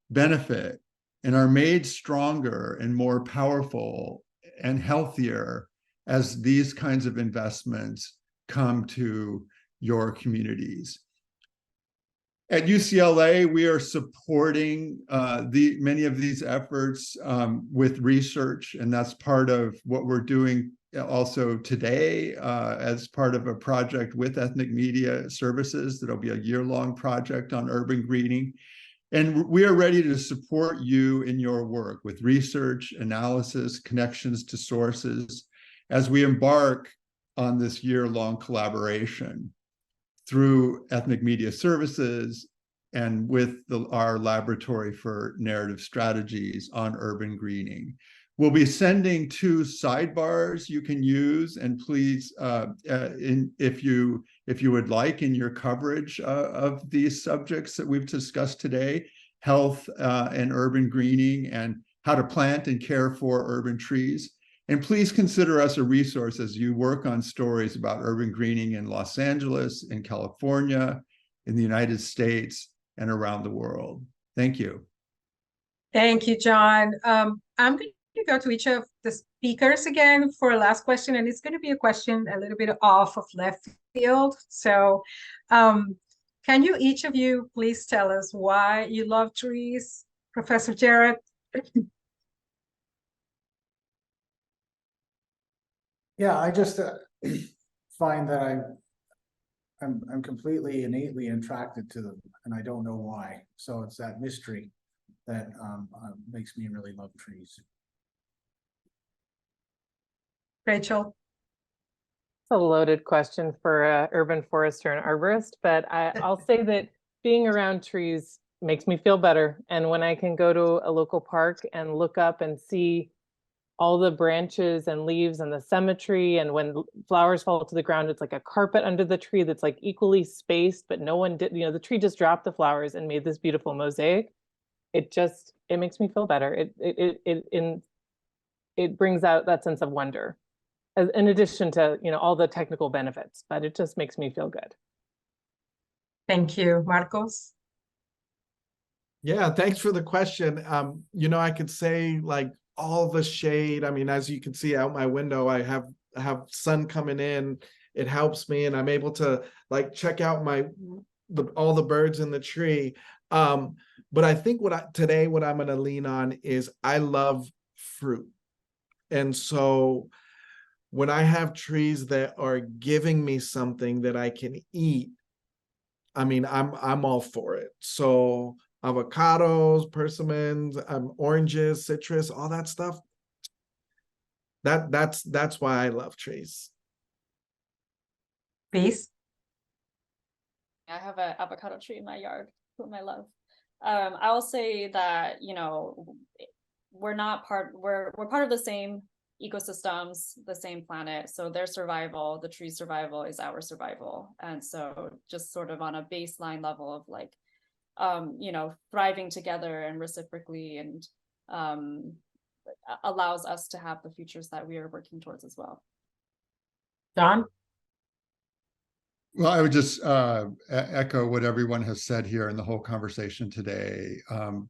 benefit and are made stronger and more powerful and healthier as these kinds of investments come to your communities. At UCLA, we are supporting many of these efforts with research, and that's part of what we're doing also today as part of a project with Ethnic Media Services. That'll be a year-long project on urban greening. And we are ready to support you in your work with research, analysis, connections to sources, as we embark on this year-long collaboration through Ethnic Media Services and with our Laboratory for Narrative Strategies on urban greening. We'll be sending 2 sidebars you can use, and please, if you would like, in your coverage of these subjects that we've discussed today, health and urban greening, and how to plant and care for urban trees. And please consider us a resource as you work on stories about urban greening in Los Angeles, in California, in the United States, and around the world. Thank you. Thank you, John. I'm going to go to each of the speakers again for a last question, and it's going to be a question a little bit off of left field. So can you, each of you, please tell us why you love trees? Professor Jarrett? Yeah, I just find that I'm completely innately attracted to them, and I don't know why. So it's that mystery that makes me really love trees. Rachel? It's a loaded question for an urban forester and arborist, but I'll say that being around trees makes me feel better. And when I can go to a local park and look up and see all the branches and leaves and the symmetry, and when flowers fall to the ground, it's like a carpet under the tree that's like equally spaced, but no one did, the tree just dropped the flowers and made this beautiful mosaic. It makes me feel better. It brings out that sense of wonder, in addition to all the technical benefits, but it just makes me feel good. Thank you. Marcos? Yeah, thanks for the question. I could say like all the shade. I mean, as you can see out my window, I have sun coming in. It helps me, and I'm able to like check out all the birds in the tree. But I think what I'm going to lean on is I love fruit. And so when I have trees that are giving me something that I can eat, I mean, I'm all for it. So avocados, persimmons, oranges, citrus, all that stuff. That's why I love trees. Please. I have an avocado tree in my yard, whom I love. I'll say that we're part of the same ecosystems, the same planet. So their survival, the tree's survival, is our survival. And so just sort of on a baseline level of like, thriving together and reciprocally, and allows us to have the futures that we are working towards as well. John? Well, I would just echo what everyone has said here in the whole conversation today.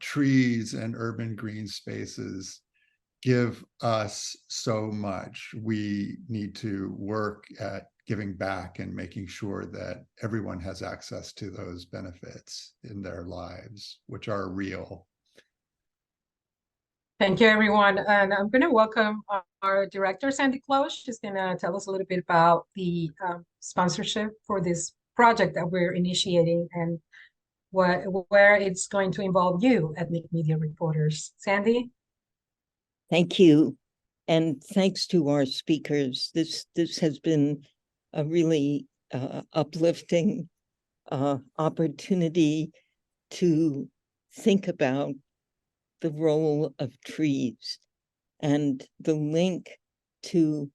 Trees and urban green spaces give us so much. We need to work at giving back and making sure that everyone has access to those benefits in their lives, which are real. Thank you, everyone. And I'm going to welcome our director, Sandy Cloche. She's going to tell us a little bit about the sponsorship for this project that we're initiating and where it's going to involve you, ethnic media reporters. Sandy? Thank you. And thanks to our speakers. This has been a really uplifting opportunity to think about the role of trees and the link to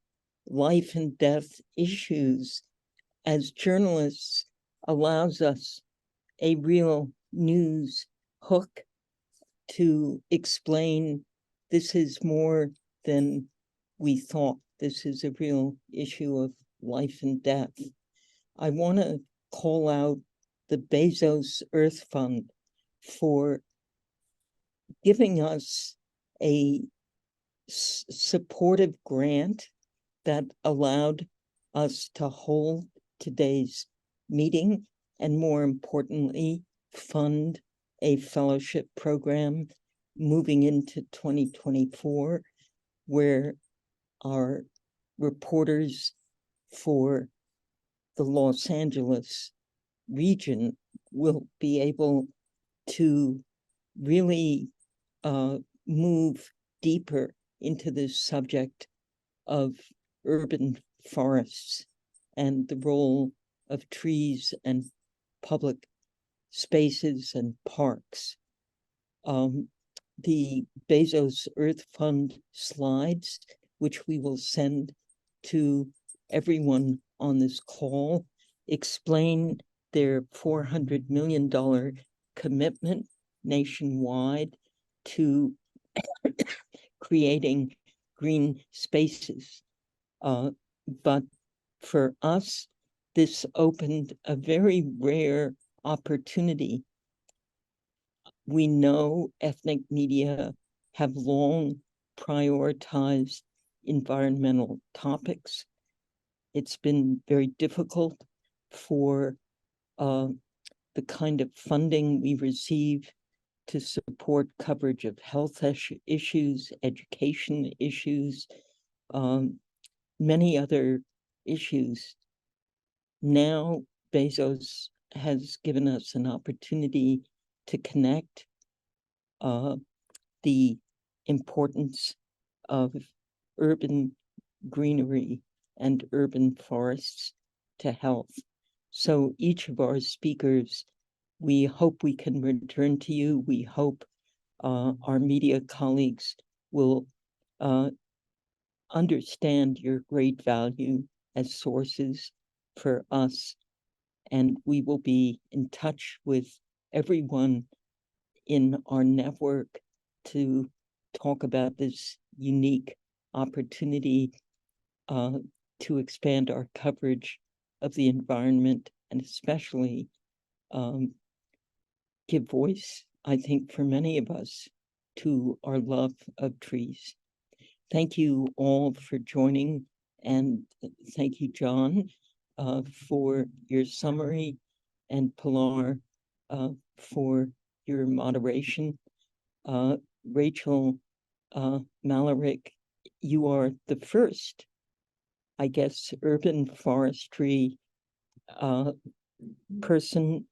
life and death issues as journalists allows us a real news hook to explain this is more than we thought. This is a real issue of life and death. I want to call out the Bezos Earth Fund for giving us a supportive grant that allowed us to hold today's meeting, and more importantly, fund a fellowship program moving into 2024, where our reporters for the Los Angeles region will be able to really move deeper into this subject of urban forests and the role of trees and public spaces and parks. The Bezos Earth Fund slides, which we will send to everyone on this call, explain their $400 million commitment nationwide to creating green spaces. But for us, this opened a very rare opportunity. We know ethnic media have long prioritized environmental topics. It's been very difficult for the kind of funding we receive to support coverage of health issues, education issues, many other issues. Now, Bezos has given us an opportunity to connect the importance of urban greenery and urban forests to health. So each of our speakers, we hope we can return to you. We hope our media colleagues will understand your great value as sources for us. And we will be in touch with everyone in our network to talk about this unique opportunity to expand our coverage of the environment, and especially give voice, I think, for many of us, to our love of trees. Thank you all for joining, and thank you, John, for your summary, and Pilar for your moderation. Rachel Malarick, you are the first, I guess, urban forestry person,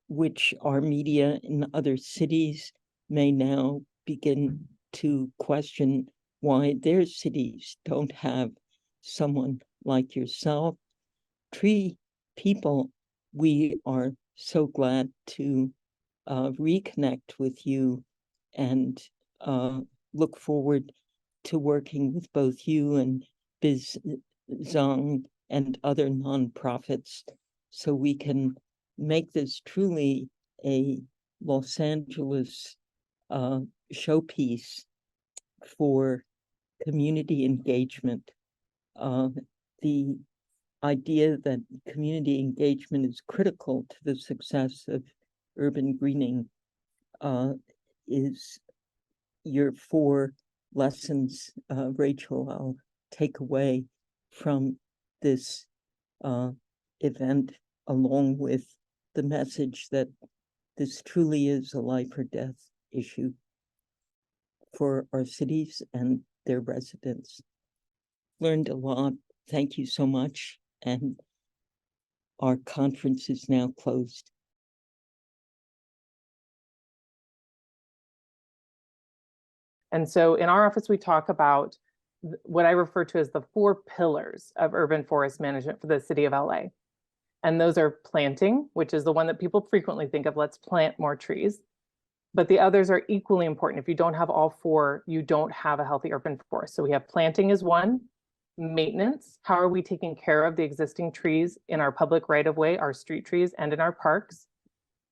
which our media in other cities may now begin to question why their cities don't have someone like yourself. Tree people, we are so glad to reconnect with you and look forward to working with both you and Biz Zhang and other nonprofits so we can make this truly a Los Angeles showpiece for community engagement. The idea that community engagement is critical to the success of urban greening is your 4 lessons, Rachel, I'll take away from this event, along with the message that this truly is a life or death issue for our cities and their residents. Learned a lot. Thank you so much. And our conference is now closed. And so in our office, we talk about what I refer to as the 4 pillars of urban forest management for the city of LA. And those are planting, which is the one that people frequently think of, let's plant more trees. But the others are equally important. If you don't have all 4, you don't have a healthy urban forest. So we have planting is 1, maintenance, how are we taking care of the existing trees in our public right-of-way, our street trees, and in our parks?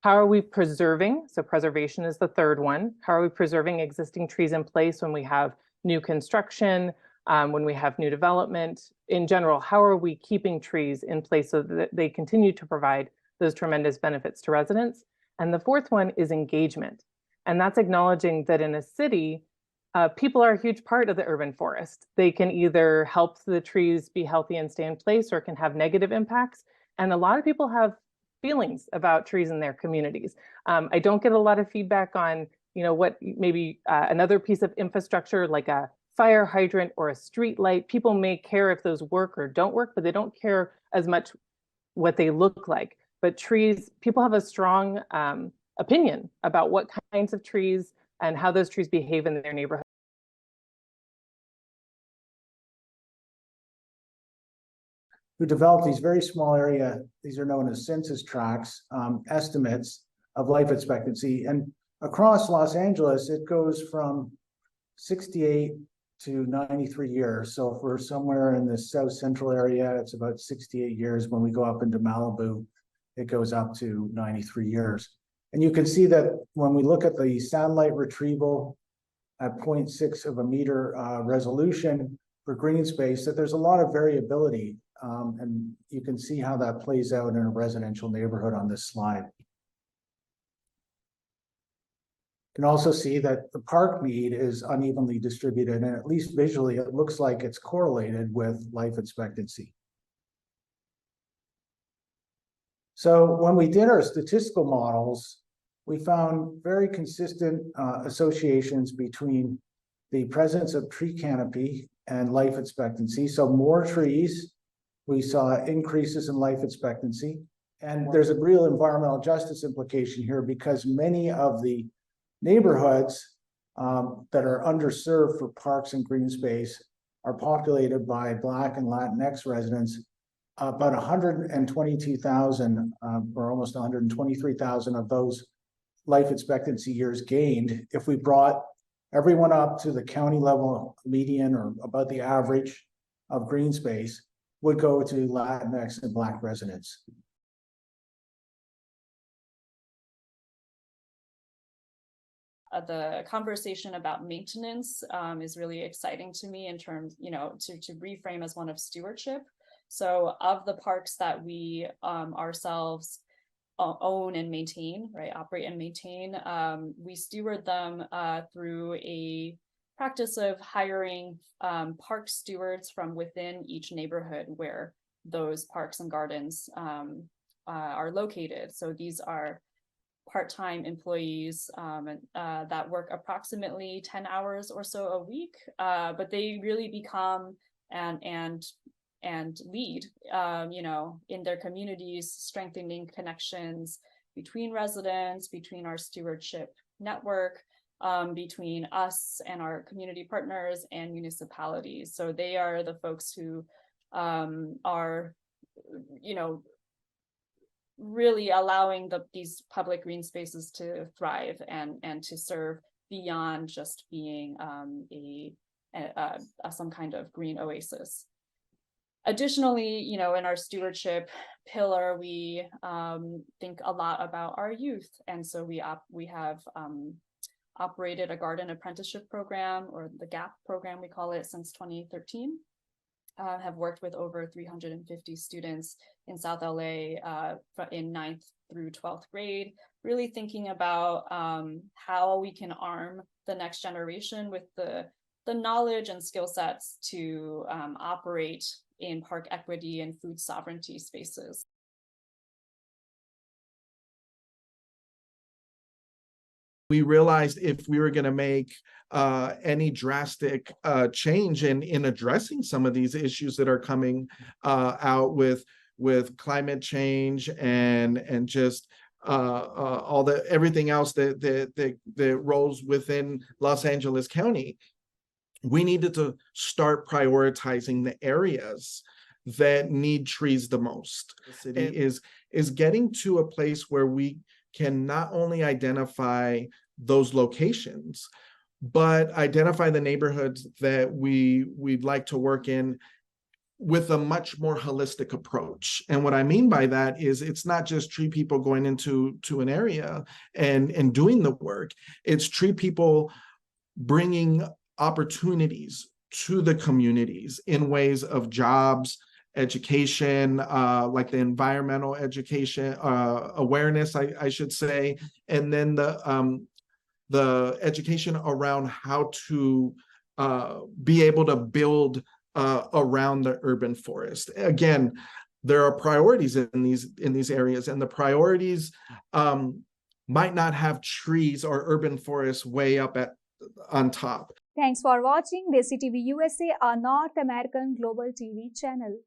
How are we preserving? So preservation is the 3rd one. How are we preserving existing trees in place when we have new construction, when we have new development? In general, how are we keeping trees in place so that they continue to provide those tremendous benefits to residents? And the 4th one is engagement. And that's acknowledging that in a city, people are a huge part of the urban forest. They can either help the trees be healthy and stay in place, or can have negative impacts. And a lot of people have feelings about trees in their communities. I don't get a lot of feedback on, what maybe another piece of infrastructure like a fire hydrant or a street light. People may care if those work or don't work, but they don't care as much what they look like. But trees, people have a strong opinion about what kinds of trees and how those trees behave in their neighborhood. Who developed these very small area, these are known as census tracts, estimates of life expectancy. And across Los Angeles, it goes from 68 to 93 years. So if we're somewhere in the South Central area, it's about 68 years. When we go up into Malibu, it goes up to 93 years. And you can see that when we look at the satellite retrieval at 0.6 of a meter resolution for green space, that there's a lot of variability. And you can see how that plays out in a residential neighborhood on this slide. can also see that the park need is unevenly distributed, and at least visually, it looks like it's correlated with life expectancy. So when we did our statistical models, we found very consistent associations between the presence of tree canopy and life expectancy. So more trees, we saw increases in life expectancy. And there's a real environmental justice implication here, because many of the neighborhoods that are underserved for parks and green space are populated by Black and Latinx residents. About 122,000 or almost 123,000 of those life expectancy years gained. If we brought everyone up to the county level median or about the average of green space, would go to Latinx and Black residents. The conversation about maintenance is really exciting to me in terms, to reframe as one of stewardship. So of the parks that we ourselves own and maintain, right, operate and maintain, we steward them through a practice of hiring park stewards from within each neighborhood where those parks and gardens are located. So these are part-time employees that work approximately 10 hours or so a week, but they really become and lead, in their communities, strengthening connections between residents, between our stewardship network, between us and our community partners and municipalities. So they are the folks who are, really allowing these public green spaces to thrive and to serve beyond just being some kind of green oasis. Additionally, in our stewardship pillar, we think a lot about our youth, and so we have operated a garden apprenticeship program, or the GAP program we call it, since 2013. Have worked with over 350 students in South LA in 9th through 12th grade, really thinking about how we can arm the next generation with the knowledge and skill sets to operate in park equity and food sovereignty spaces. We realized if we were going to make any drastic change in addressing some of these issues that are coming out with climate change and just everything else that rolls within Los Angeles County, we needed to start prioritizing the areas that need trees the most. The city is getting to a place where we can not only identify those locations, but identify the neighborhoods that we'd like to work in with a much more holistic approach. And what I mean by that is it's not just tree people going into an area and doing the work. It's tree people bringing opportunities to the communities in ways of jobs, education, like the environmental education, awareness, I should say, and then the education around how to be able to build around the urban forest. Again, there are priorities in these areas, and the priorities might not have trees or urban forests way up on top. Thanks for watching DesiTv USA, a North American global TV channel.